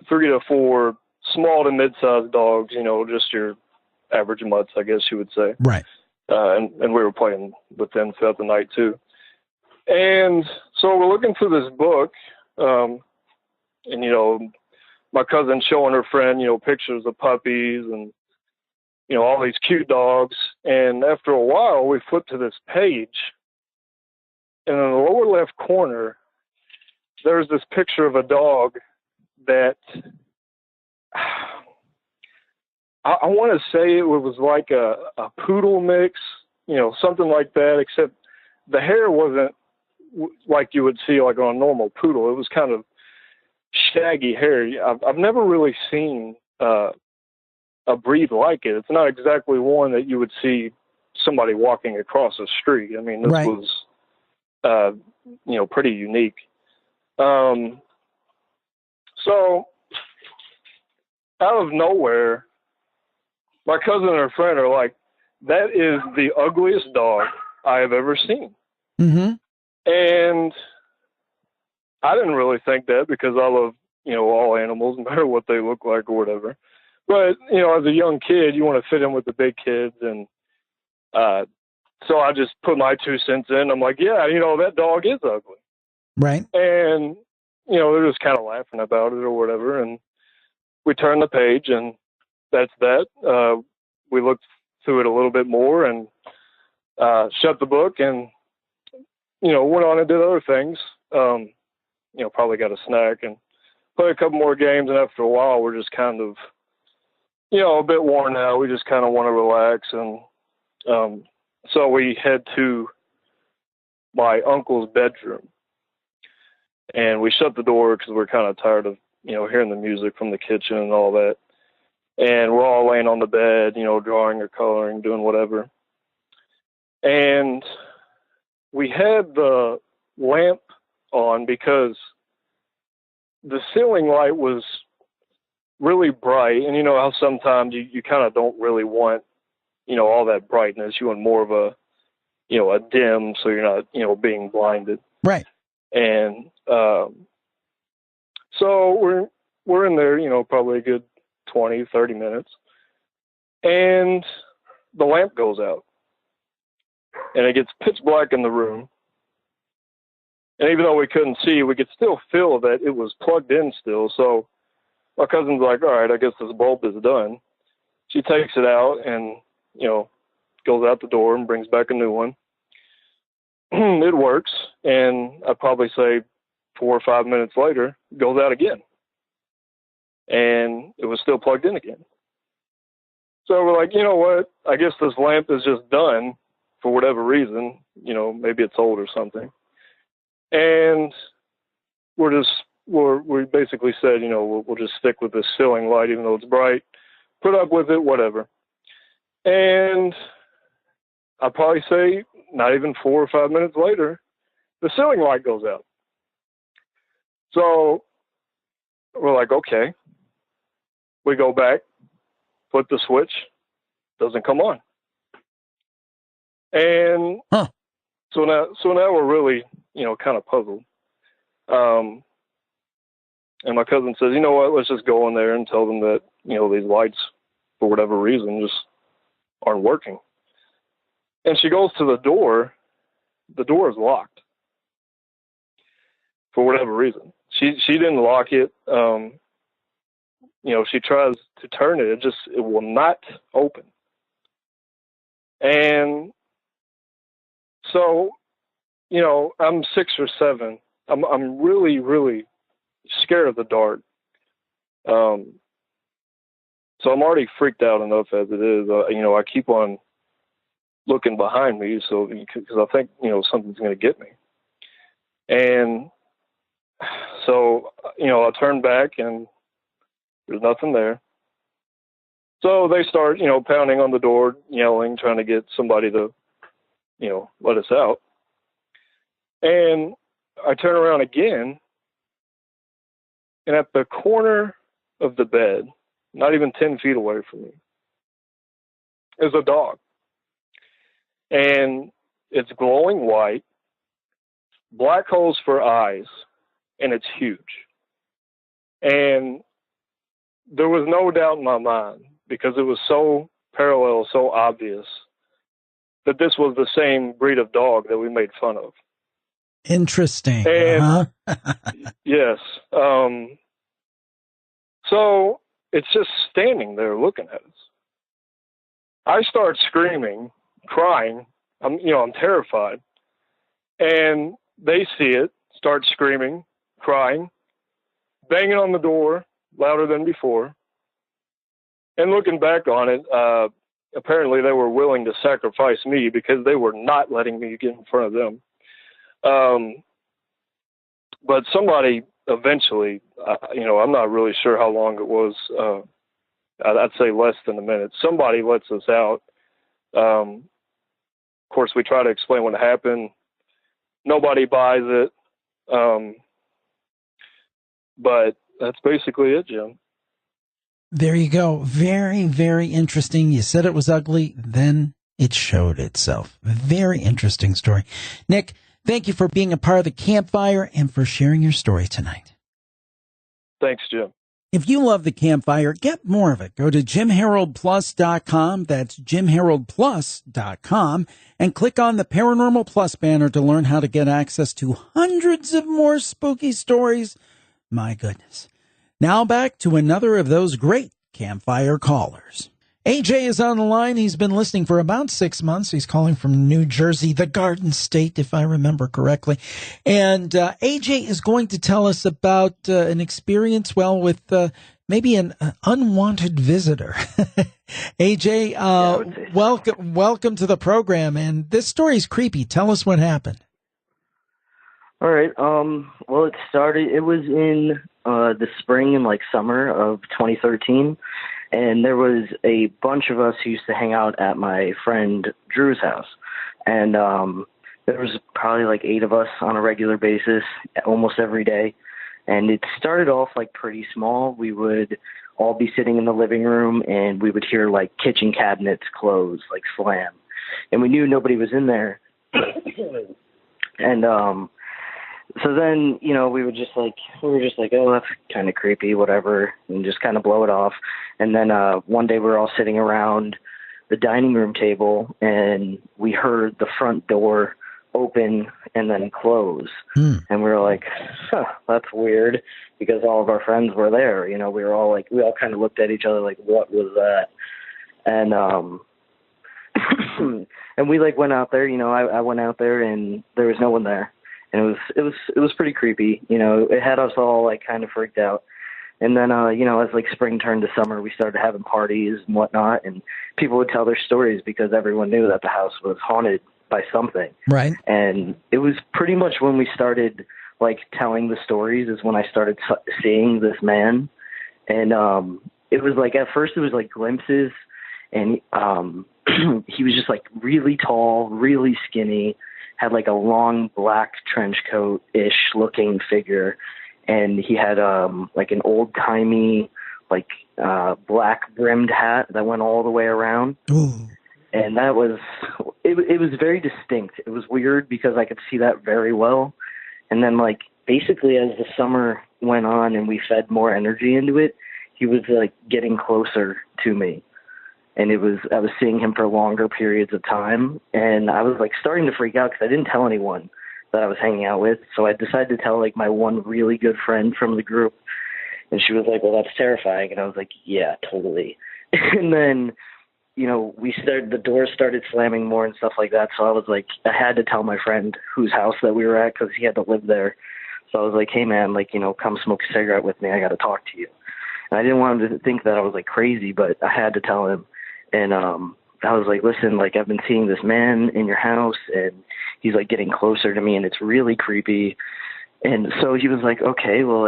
3 to 4 small to mid-sized dogs, just your average mutts, I guess you would say. Right. And we were playing with them throughout the night too. And so we're looking through this book, and, my cousin showing her friend, pictures of puppies and, all these cute dogs. And after a while, we flipped to this page, and in the lower left corner, there's this picture of a dog that I want to say it was like a poodle mix, something like that, except the hair wasn't like you would see like on a normal poodle. It was kind of shaggy hair. I've never really seen a breed like it. It's not exactly one that you would see somebody walking across the street. I mean, this right. was, pretty unique. So out of nowhere, my cousin and her friend are like, that is the ugliest dog I have ever seen. Mm-hmm. And I didn't really think that because I love, all animals, no matter what they look like or whatever. But, as a young kid, you want to fit in with the big kids. And so I just put my 2 cents in. I'm like, yeah, that dog is ugly. Right. And, they're just kind of laughing about it or whatever. And we turned the page, and that's that. We looked through it a little bit more and shut the book and, went on and did other things. Probably got a snack and played a couple more games. And after a while, we're just kind of, a bit worn out. We just kind of want to relax. And so we head to my uncle's bedroom. And we shut the door because we're kind of tired of, hearing the music from the kitchen and all that. And we're all laying on the bed, drawing or coloring, doing whatever. And we had the lamp on because the ceiling light was really bright. And how sometimes you kind of don't really want, all that brightness. You want more of a dim, so you're not, being blinded. Right. And so we're in there, probably a good 20, 30 minutes. And the lamp goes out. And it gets pitch black in the room. And even though we couldn't see, we could still feel that it was plugged in still. So my cousin's like, all right, I guess this bulb is done. She takes it out and, goes out the door and brings back a new one. It works. And I'd probably say 4 or 5 minutes later, it goes out again. And it was still plugged in again. So we're like, you know what? I guess this lamp is just done for whatever reason. Maybe it's old or something. And we basically said, we'll just stick with this ceiling light, even though it's bright. Put up with it, whatever. And I'd probably say not even 4 or 5 minutes later, the ceiling light goes out. So we're like, okay. We go back, flip the switch, doesn't come on. And so now we're really, kind of puzzled. And my cousin says, you know what, let's just go in there and tell them that, these lights, for whatever reason, just aren't working. And she goes to the door is locked. For whatever reason. She didn't lock it. She tries to turn it, it will not open. And so, I'm 6 or 7. I'm really, really scared of the dark. So I'm already freaked out enough as it is. I keep on looking behind me, so because I think something's going to get me. And so I turn back and there's nothing there. So they start pounding on the door, yelling, trying to get somebody to let us out. And I turn around again, And at the corner of the bed, not even 10 feet away from me, is a dog. And it's glowing white, black holes for eyes, and it's huge. And there was no doubt in my mind, because it was so parallel, so obvious, that this was the same breed of dog that we made fun of. Interesting. And yes. So it's just standing there looking at us. I start screaming, crying. I'm terrified. And they see it, start screaming, crying, banging on the door louder than before. And looking back on it, apparently they were willing to sacrifice me because they were not letting me get in front of them. But somebody eventually, I'm not really sure how long it was. I'd say less than a minute. Somebody lets us out. Of course, we try to explain what happened. Nobody buys it. But that's basically it, Jim. There you go. Very, very interesting. You said it was ugly, then it showed itself. Very interesting story. Nick, thank you for being a part of the campfire and for sharing your story tonight. Thanks, Jim. If you love the campfire, get more of it. Go to JimHaroldPlus.com. That's JimHaroldPlus.com and click on the Paranormal Plus banner to learn how to get access to hundreds of more spooky stories. My goodness. Now back to another of those great campfire callers. AJ is on the line. He's been listening for about 6 months. He's calling from New Jersey, the Garden State, if I remember correctly. And AJ is going to tell us about an experience, with maybe an unwanted visitor. AJ, welcome to the program. And this story is creepy. Tell us what happened. All right. Well, it was in the spring and summer of 2013. And there was a bunch of us who used to hang out at my friend Drew's house. And there was probably 8 of us on a regular basis, almost every day. And it started off pretty small. We would all be sitting in the living room and we would hear kitchen cabinets close, slam. And we knew nobody was in there. And so then, we were just oh, that's kind of creepy, whatever, and just kind of blow it off. And then one day we were all sitting around the dining room table, and we heard the front door open and then close. And we were like, that's weird, because all of our friends were there. We were all we all kind of looked at each other what was that? And and we went out there. I went out there, and there was no one there. And it was pretty creepy. It had us all kind of freaked out. And then, as spring turned to summer, we started having parties and whatnot, and people would tell their stories because everyone knew that the house was haunted by something. Right. And it was pretty much when we started telling the stories is when I started seeing this man. And it was at first it was glimpses, and he was just really tall, really skinny, had a long black trench coat-ish looking figure, and he had an old-timey black brimmed hat that went all the way around. Ooh. And that was it was very distinct. It was weird because I could see that very well. And then basically as the summer went on and we fed more energy into it, he was getting closer to me. And I was seeing him for longer periods of time. And I was starting to freak out because I didn't tell anyone that I was hanging out with. So I decided to tell my one really good friend from the group. And she was like, well, that's terrifying. And I was like, yeah, totally. And then, the doors started slamming more and stuff like that. So I was I had to tell my friend whose house that we were at because he had to live there. So I was like, hey man, come smoke a cigarette with me. I got to talk to you. And I didn't want him to think that I was crazy, but I had to tell him. And I was like, listen, I've been seeing this man in your house, and he's getting closer to me, and it's really creepy. And so he was like, okay, well,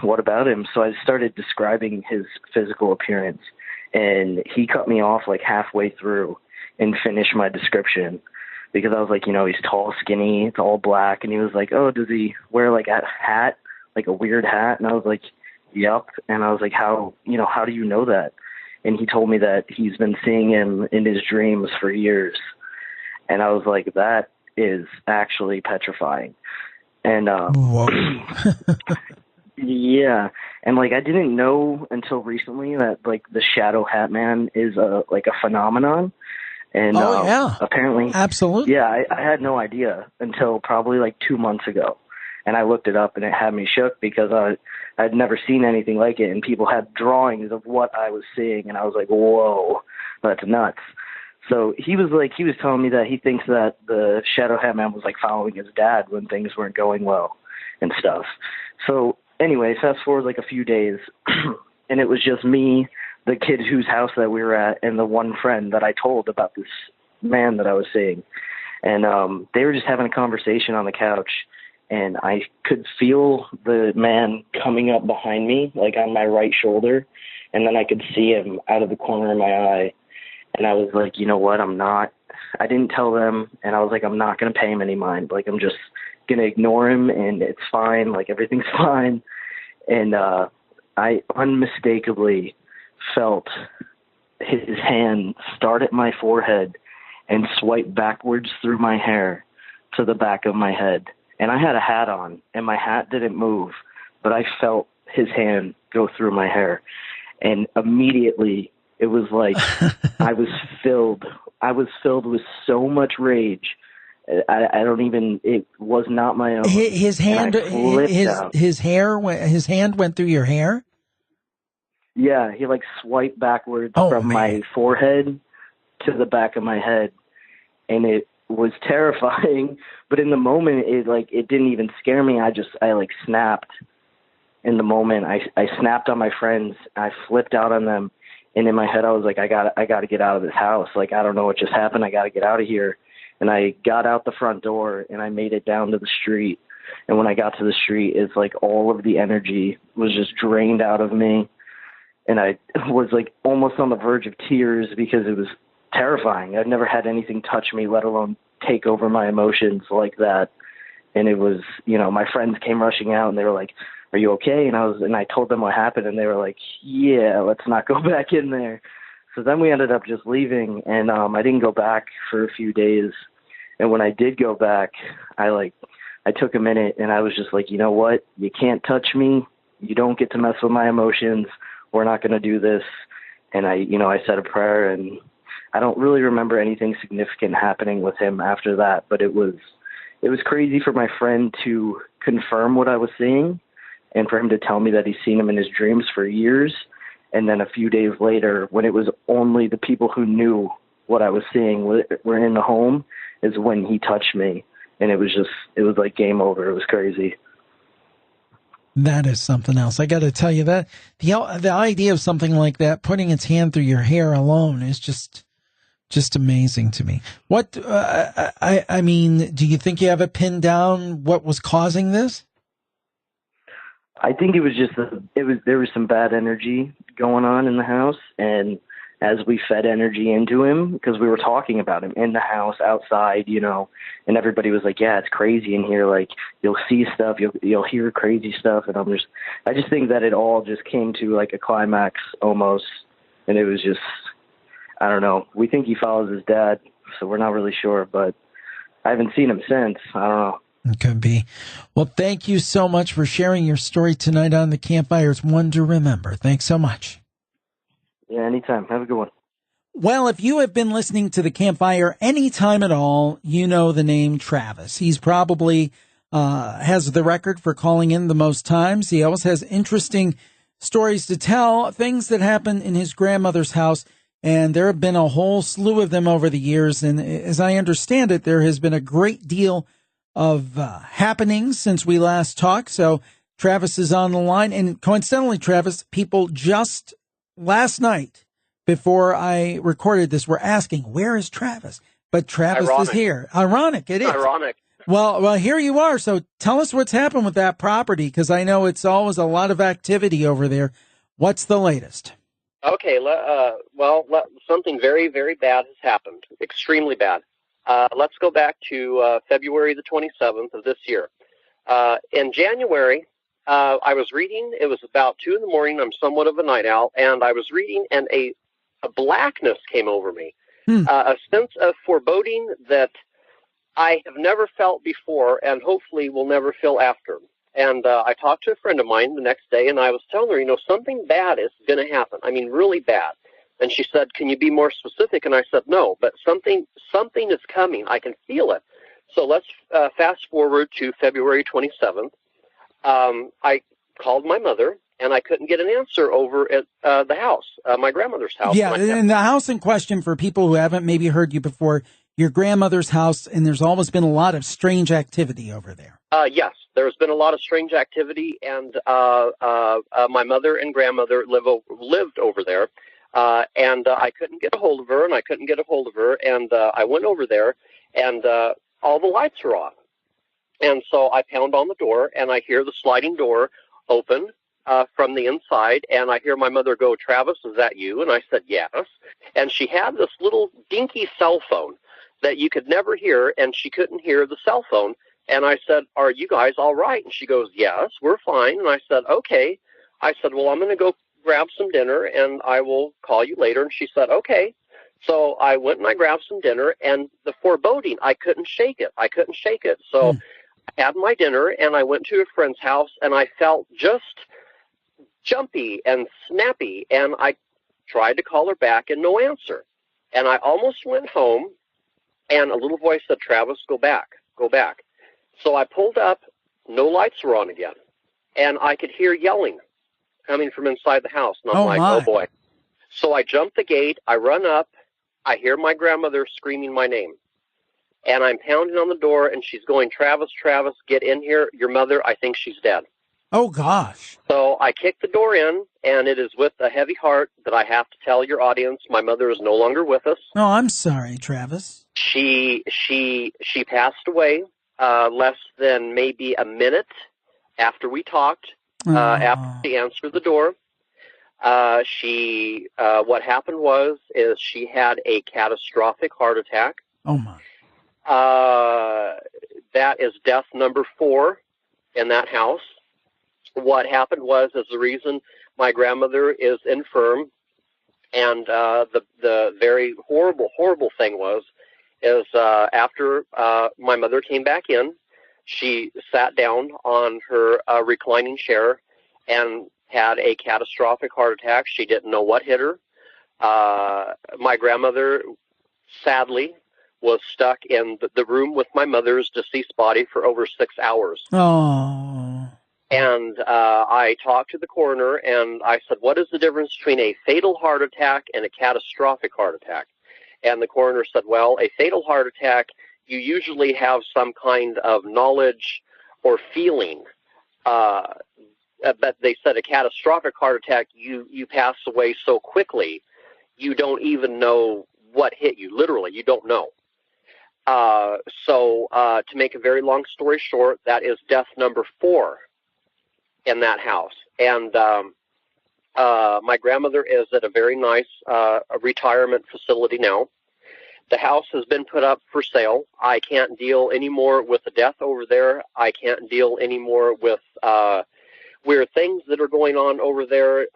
what about him? So I started describing his physical appearance, and he cut me off halfway through and finished my description because I was like, he's tall, skinny, it's all black. And he was like, oh, does he wear a hat, a weird hat? And I was like, yep. And I was like, how do you know that? And he told me that he's been seeing him in his dreams for years. And I was like, that is actually petrifying. And, Whoa. yeah. And like, I didn't know until recently that like the Shadow Hat Man is a phenomenon. And, yeah. apparently, Absolutely. yeah, I had no idea until probably like 2 months ago. And I looked it up and it had me shook because I'd never seen anything like it. And people had drawings of what I was seeing. And I was like, whoa, that's nuts. So he was telling me that he thinks that the Shadow Hat Man was like following his dad when things weren't going well and stuff. So anyway, fast forward like a few days and it was just me, the kid whose house that we were at, and the one friend that I told about this man that I was seeing. And they were just having a conversation on the couch, and I could feel the man coming up behind me, like on my right shoulder, and then I could see him out of the corner of my eye. And I was like, you know what, I didn't tell them, and I was like, I'm not going to pay him any mind. Like, I'm just going to ignore him, and it's fine. Like, everything's fine. And I unmistakably felt his hand start at my forehead and swipe backwards through my hair to the back of my head. And I had a hat on, and my hat didn't move, but I felt his hand go through my hair. And immediately it was like I was filled with so much rage. It was not my own. His hand, his hand went through your hair? Yeah, he like swiped backwards from my forehead to the back of my head, and it was terrifying. But in the moment, it didn't even scare me. I snapped. In the moment, I snapped on my friends. I flipped out on them, and in my head, I was like, I got to get out of this house. Like, I don't know what just happened. I got to get out of here. And I got out the front door, and I made it down to the street. And when I got to the street, it's like all of the energy was just drained out of me. And I was like almost on the verge of tears because it was terrifying. I'd never had anything touch me, let alone take over my emotions like that. And it was, my friends came rushing out and they were like, are you okay? And I told them what happened, and they were like, yeah, let's not go back in there. So then we ended up just leaving, and I didn't go back for a few days. And when I did go back, I took a minute and I was just like, you know what? You can't touch me. You don't get to mess with my emotions. We're not going to do this. And I said a prayer, and I don't really remember anything significant happening with him after that, but it was crazy for my friend to confirm what I was seeing and for him to tell me that he's seen him in his dreams for years. And then a few days later, when it was only the people who knew what I was seeing were in the home, is when he touched me. And it was like game over. It was crazy. That is something else. I got to tell you that the idea of something like that, putting its hand through your hair alone, is just amazing to me. What, I mean, do you think you have it pinned down what was causing this? I think it was just there was some bad energy going on in the house, and as we fed energy into him, because we were talking about him in the house, outside, and everybody was like, yeah, it's crazy in here. Like, you'll see stuff, you'll hear crazy stuff. And I just think that it all just came to like a climax almost. And it was just, I don't know. We think he follows his dad, so we're not really sure, but I haven't seen him since. I don't know. It could be. Well, thank you so much for sharing your story tonight on the Campfire. It's one to remember. Thanks so much. Yeah, anytime. Have a good one. Well, if you have been listening to the Campfire any time at all, you know the name Travis. He's probably has the record for calling in the most times. He always has interesting stories to tell, things that happen in his grandmother's house, and there have been a whole slew of them over the years. And as I understand it, there has been a great deal of happenings since we last talked. So Travis is on the line, and coincidentally, Travis, people just last night, before I recorded this, were asking, where is Travis? But Travis is here. Ironic, it is. Ironic. Well, here you are. So tell us what's happened with that property, because I know it's always a lot of activity over there. What's the latest? Okay, something very, very bad has happened. Extremely bad. Let's go back to February the 27th of this year. In January, I was reading. It was about 2 a.m. I'm somewhat of a night owl, and I was reading, and a blackness came over me, a sense of foreboding that I have never felt before and hopefully will never feel after. And I talked to a friend of mine the next day, and I was telling her, something bad is going to happen. I mean, really bad. And she said, "Can you be more specific?" And I said, "No, but something is coming. I can feel it." So let's fast forward to February 27th. I called my mother, and I couldn't get an answer over at the house, my grandmother's house. Yeah, and the house in question, for people who haven't maybe heard you before, your grandmother's house, and there's always been a lot of strange activity over there. Yes, there's been a lot of strange activity, and my mother and grandmother lived over there, and I couldn't get a hold of her, and I went over there, and all the lights were off. And so I pound on the door, and I hear the sliding door open from the inside, and I hear my mother go, "Travis, is that you?" And I said, "Yes." And she had this little dinky cell phone that you could never hear, and she couldn't hear the cell phone. And I said, "Are you guys all right?" And she goes, "Yes, we're fine." And I said, "Okay." I said, "Well, I'm going to go grab some dinner, and I will call you later." And she said, "Okay." So I went and I grabbed some dinner, and the foreboding, I couldn't shake it. So I had my dinner, and I went to a friend's house, and I felt just jumpy and snappy, and I tried to call her back, and no answer. And I almost went home, and a little voice said, "Travis, go back, go back." So I pulled up, no lights were on again, and I could hear yelling coming from inside the house, and I'm like, "Oh boy." So I jumped the gate, I run up, I hear my grandmother screaming my name. And I'm pounding on the door, and she's going, "Travis, Travis, get in here. Your mother, I think she's dead." Oh, gosh. So I kick the door in, and it is with a heavy heart that I have to tell your audience my mother is no longer with us. Oh, I'm sorry, Travis. She passed away less than maybe a minute after we talked, after she answered the door. What happened is she had a catastrophic heart attack. Oh, my. That is death number 4 in that house. What happened is the reason my grandmother is infirm, and the very horrible thing is after my mother came back in, she sat down on her reclining chair and had a catastrophic heart attack. She didn't know what hit her. My grandmother, sadly, was stuck in the room with my mother's deceased body for over 6 hours. Oh. And I talked to the coroner, and I said, "What is the difference between a fatal heart attack and a catastrophic heart attack?" And the coroner said, "Well, a fatal heart attack, you usually have some kind of knowledge or feeling. But they said a catastrophic heart attack, you pass away so quickly, you don't even know what hit you. Literally, you don't know." So to make a very long story short, that is death number 4 in that house. And my grandmother is at a very nice retirement facility now. The house has been put up for sale. I can't deal anymore with the death over there. I can't deal anymore with weird things that are going on over there.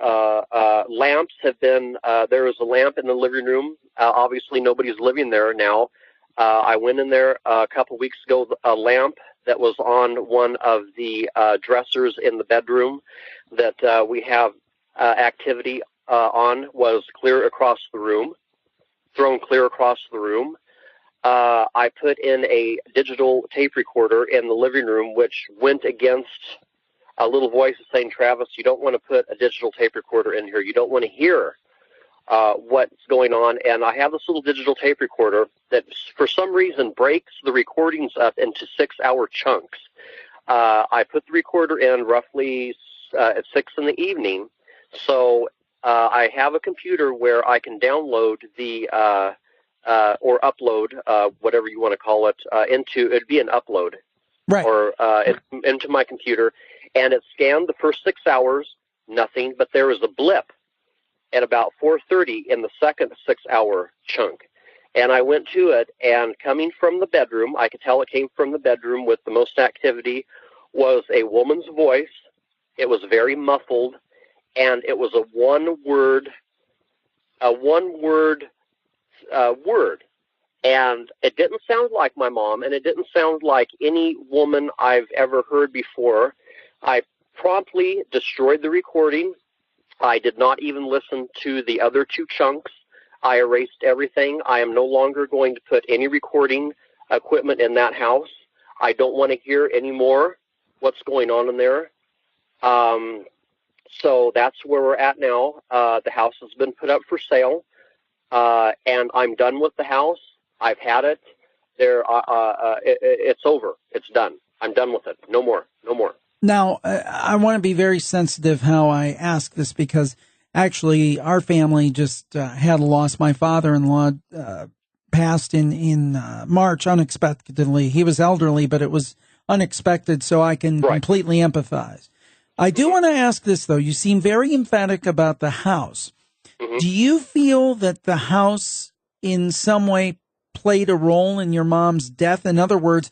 Lamps have been, there is a lamp in the living room. Obviously, nobody's living there now. I went in there a couple weeks ago. A lamp that was on one of the dressers in the bedroom that we have activity on was clear across the room, thrown clear across the room. I put in a digital tape recorder in the living room, which went against a little voice saying, "Travis, you don't want to put a digital tape recorder in here. You don't want to hear what's going on." And I have this little digital tape recorder that for some reason breaks the recordings up into 6-hour chunks. I put the recorder in roughly at 6 in the evening. So I have a computer where I can download the or upload, whatever you want to call it, it'd be an upload. Right. Or into my computer. And it scanned the first 6 hours, nothing, but there was a blip at about 4:30 in the second 6-hour chunk. And I went to it, and coming from the bedroom, I could tell it came from the bedroom with the most activity, was a woman's voice It was very muffled, and it was a one-word word. And it didn't sound like my mom, and it didn't sound like any woman I've ever heard before. I promptly destroyed the recording. I did not even listen to the other 2 chunks. I erased everything. I am no longer going to put any recording equipment in that house. I don't want to hear any more what's going on in there. So that's where we're at now. The house has been put up for sale, and I'm done with the house. I've had it. It's over. It's done. I'm done with it. No more. No more. Now, I want to be very sensitive how I ask this, because actually our family just had a loss. My father-in-law passed in March unexpectedly. He was elderly, but it was unexpected, so I can completely empathize. I do want to ask this, though. You seem very emphatic about the house. Mm-hmm. Do you feel that the house in some way played a role in your mom's death? In other words,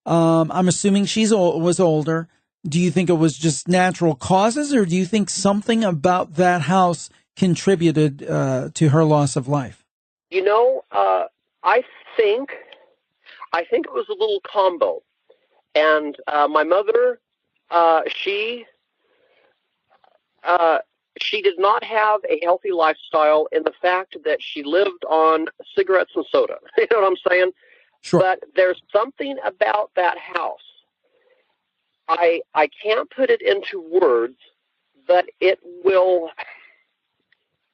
I'm assuming was older. Do you think it was just natural causes, or do you think something about that house contributed to her loss of life? You know, I think it was a little combo. And my mother, she did not have a healthy lifestyle in the fact that she lived on cigarettes and soda. You know what I'm saying? Sure. But there's something about that house. I can't put it into words, but it will.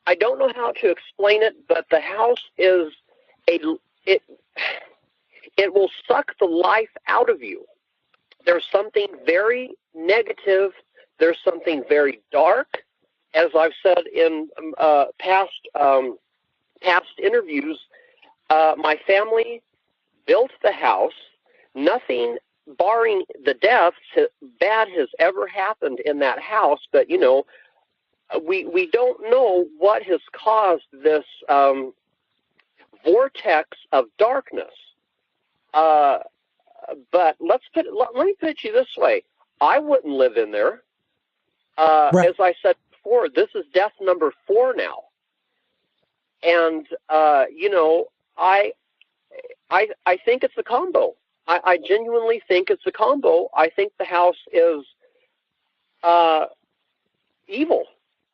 I don't know how to explain it, but the house is it will suck the life out of you. There's something very negative. There's something very dark. As I've said in past interviews, my family built the house. Nothing, barring the deaths, bad has ever happened in that house. But, you know, we don't know what has caused this vortex of darkness. But let me put it to you this way. I wouldn't live in there. Right. As I said before, this is death number 4 now. And, you know, I think it's a combo. I genuinely think it's a combo. I think the house is evil.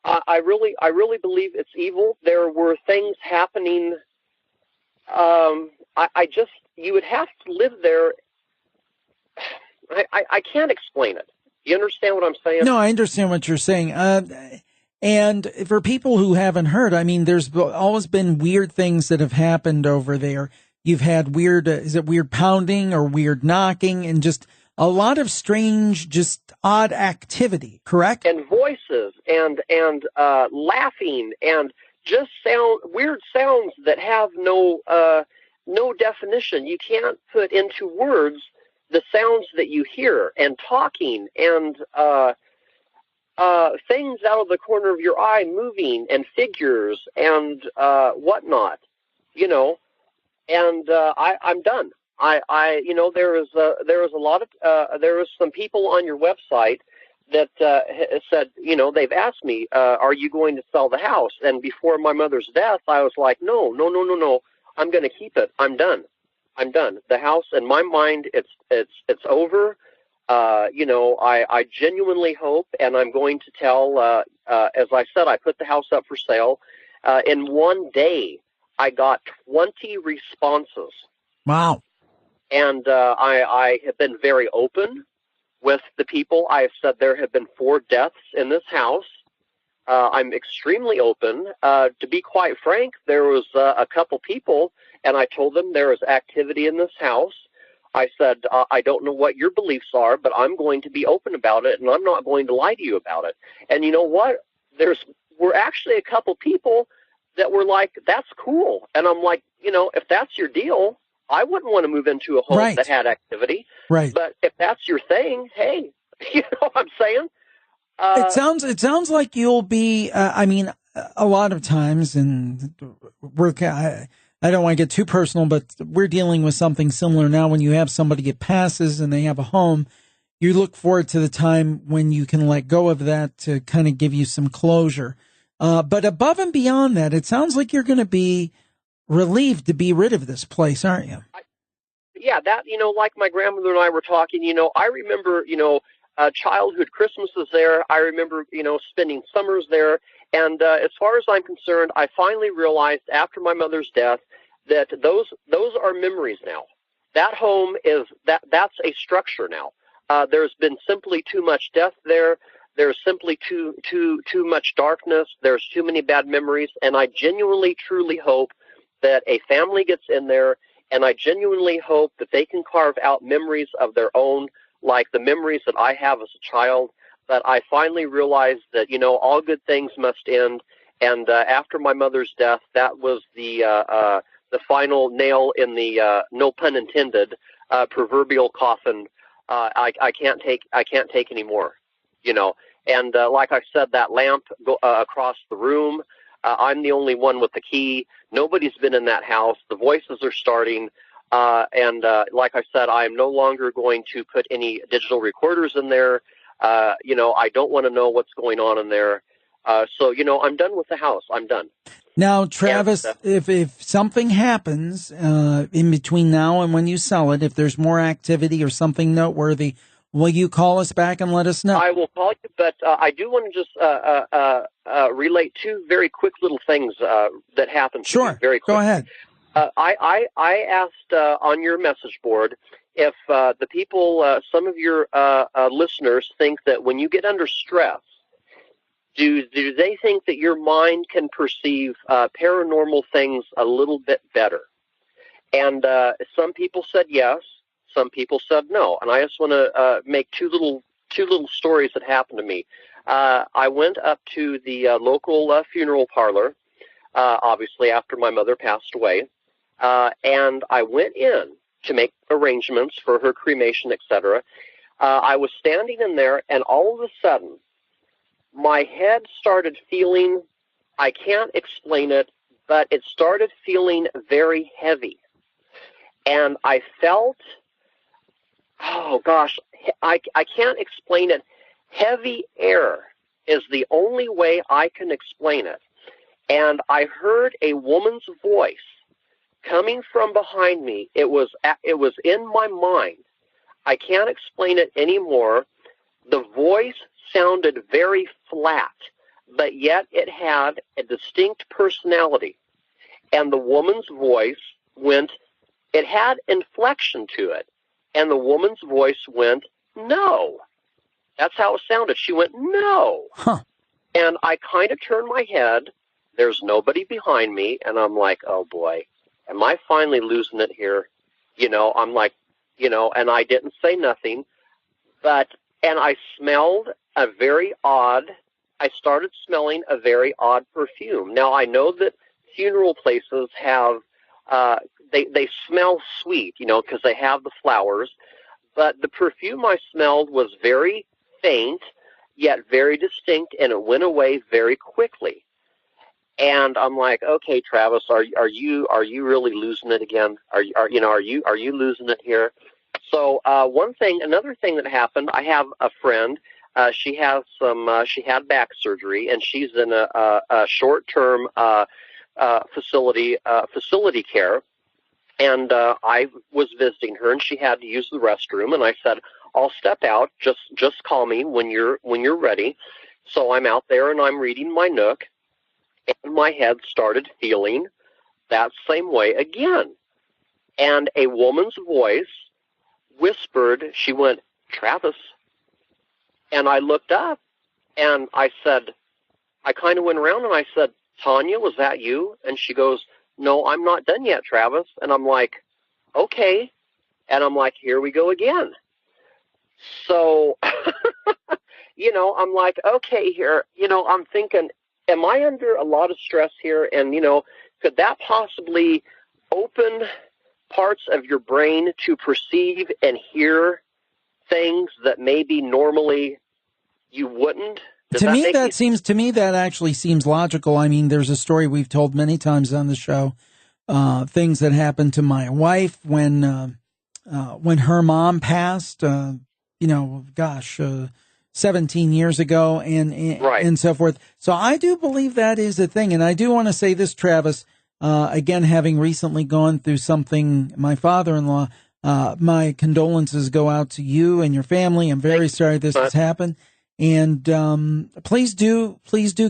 I really believe it's evil. There were things happening. You would have to live there. I can't explain it. You understand what I'm saying? No, I understand what you're saying. And for people who haven't heard, I mean, there's always been weird things that have happened over there. You've had weird, is it weird pounding or weird knocking, and just a lot of strange, just odd activity, correct? And voices and laughing and just weird sounds that have no definition. You can't put into words the sounds that you hear, and talking, and things out of the corner of your eye moving, and figures and whatnot, you know. And I'm done. You know, there was a lot of there was some people on your website that said, you know, they've asked me, are you going to sell the house? And before my mother's death, I was like, no. I'm going to keep it. I'm done. The house, in my mind, it's over. You know, I genuinely hope, and I'm going to tell, as I said, I put the house up for sale. In one day, I got 20 responses. Wow. And I have been very open with the people. I have said there have been 4 deaths in this house. I'm extremely open. To be quite frank, there was a couple people, and I told them there is activity in this house. I said, I don't know what your beliefs are, but I'm going to be open about it, and I'm not going to lie to you about it. And you know what? We're actually a couple people that were like, that's cool. And I'm like, you know, if that's your deal, I wouldn't want to move into a home that had activity. Right. But if that's your thing, hey, you know what I'm saying? It sounds like you'll be, I mean, a lot of times, and I don't want to get too personal, but we're dealing with something similar now. When you have somebody that passes and they have a home, you look forward to the time when you can let go of that to kind of give you some closure. But above and beyond that, it sounds like you're going to be relieved to be rid of this place, aren't you? Yeah, that, like my grandmother and I were talking, I remember, childhood Christmases there. I remember, spending summers there. And as far as I'm concerned, I finally realized after my mother's death that those are memories now. That home that's a structure now. There's been simply too much death there. There's simply too much darkness. There's too many bad memories. And I genuinely, truly hope that a family gets in there, and I genuinely hope that they can carve out memories of their own, like the memories that I have as a child, that I finally realized that, all good things must end. And after my mother's death, that was the final nail in the, no pun intended, proverbial coffin. I can't take any more, And like I said, that lamp across the room, I'm the only one with the key. Nobody's been in that house. The voices are starting. And like I said, I'm no longer going to put any digital recorders in there. I don't want to know what's going on in there. So, I'm done with the house. I'm done. Now, Travis, if something happens in between now and when you sell it, if there's more activity or something noteworthy, will you call us back and let us know? I will call you, but I do want to just relate two very quick little things that happened. Sure, very quick. Go ahead. I asked on your message board if the people, some of your listeners, think that when you get under stress, do they think that your mind can perceive paranormal things a little bit better? And some people said yes. Some people said no. And I just want to make two little stories that happened to me. I went up to the local funeral parlor, obviously after my mother passed away, and I went in to make arrangements for her cremation, etc. I was standing in there, and all of a sudden, my head started feeling, I can't explain it, but it started feeling very heavy. And I felt, oh gosh, I can't explain it. Heavy air is the only way I can explain it. And I heard a woman's voice coming from behind me. It was in my mind. I can't explain it anymore. The voice sounded very flat, but yet it had a distinct personality. And the woman's voice it had inflection to it. And the woman's voice went, no. That's how it sounded. She went, no. Huh. And I kind of turned my head. There's nobody behind me. And I'm like, oh boy, am I finally losing it here? I'm like, and I didn't say nothing, and I smelled I started smelling a very odd perfume. Now, I know that funeral places have, they smell sweet, because they have the flowers, but the perfume I smelled was very faint, yet very distinct, and it went away very quickly. And I'm like, okay, Travis, are you really losing it again? Are you losing it here? So another thing that happened, I have a friend. She has she had back surgery, and she's in a short-term facility care. And I was visiting her, and she had to use the restroom. And I said, I'll step out. Just call me when you're ready. So I'm out there, and I'm reading my Nook, and my head started feeling that same way again. And a woman's voice whispered, she went, Travis. And I looked up, and I kind of went around, and I said, Tanya, was that you? And she goes, no, I'm not done yet, Travis. And I'm like, okay. And I'm like, here we go again. So, I'm like, okay, here, I'm thinking, am I under a lot of stress here? And, could that possibly open parts of your brain to perceive and hear things that maybe normally you wouldn't? To me, that actually seems logical. I mean, there's a story we've told many times on the show, things that happened to my wife when her mom passed, gosh, 17 years ago and so forth. So I do believe that is a thing. And I do want to say this, Travis, again, having recently gone through something, my father-in-law, my condolences go out to you and your family. I'm very sorry this has happened. And please do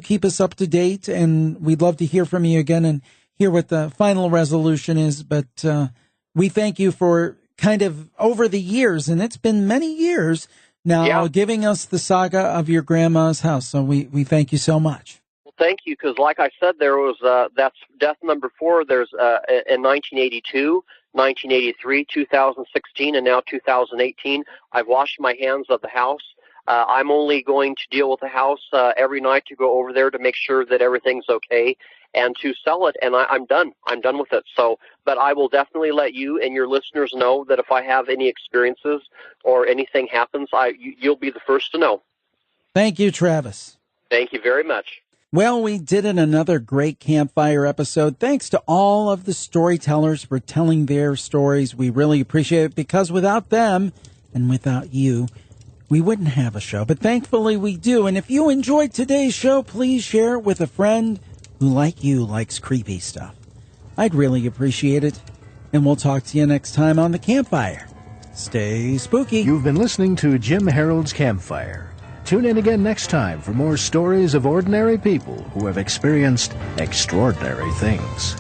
keep us up to date. And we'd love to hear from you again and hear what the final resolution is. But we thank you for kind of over the years, and it's been many years now, giving us the saga of your grandma's house. So we thank you so much. Well, thank you, because like I said, there was that's death number 4. There's in 1982, 1983, 2016, and now 2018. I've washed my hands of the house. I'm only going to deal with the house every night to go over there to make sure that everything's okay and to sell it, and I'm done. I'm done with it. So, but I will definitely let you and your listeners know that if I have any experiences or anything happens, you'll be the first to know. Thank you, Travis. Thank you very much. Well, we did another great campfire episode. Thanks to all of the storytellers for telling their stories. We really appreciate it, because without them and without you, we wouldn't have a show. But thankfully we do. And if you enjoyed today's show, please share it with a friend who, like you, likes creepy stuff. I'd really appreciate it. And we'll talk to you next time on the Campfire. Stay spooky. You've been listening to Jim Harold's Campfire. Tune in again next time for more stories of ordinary people who have experienced extraordinary things.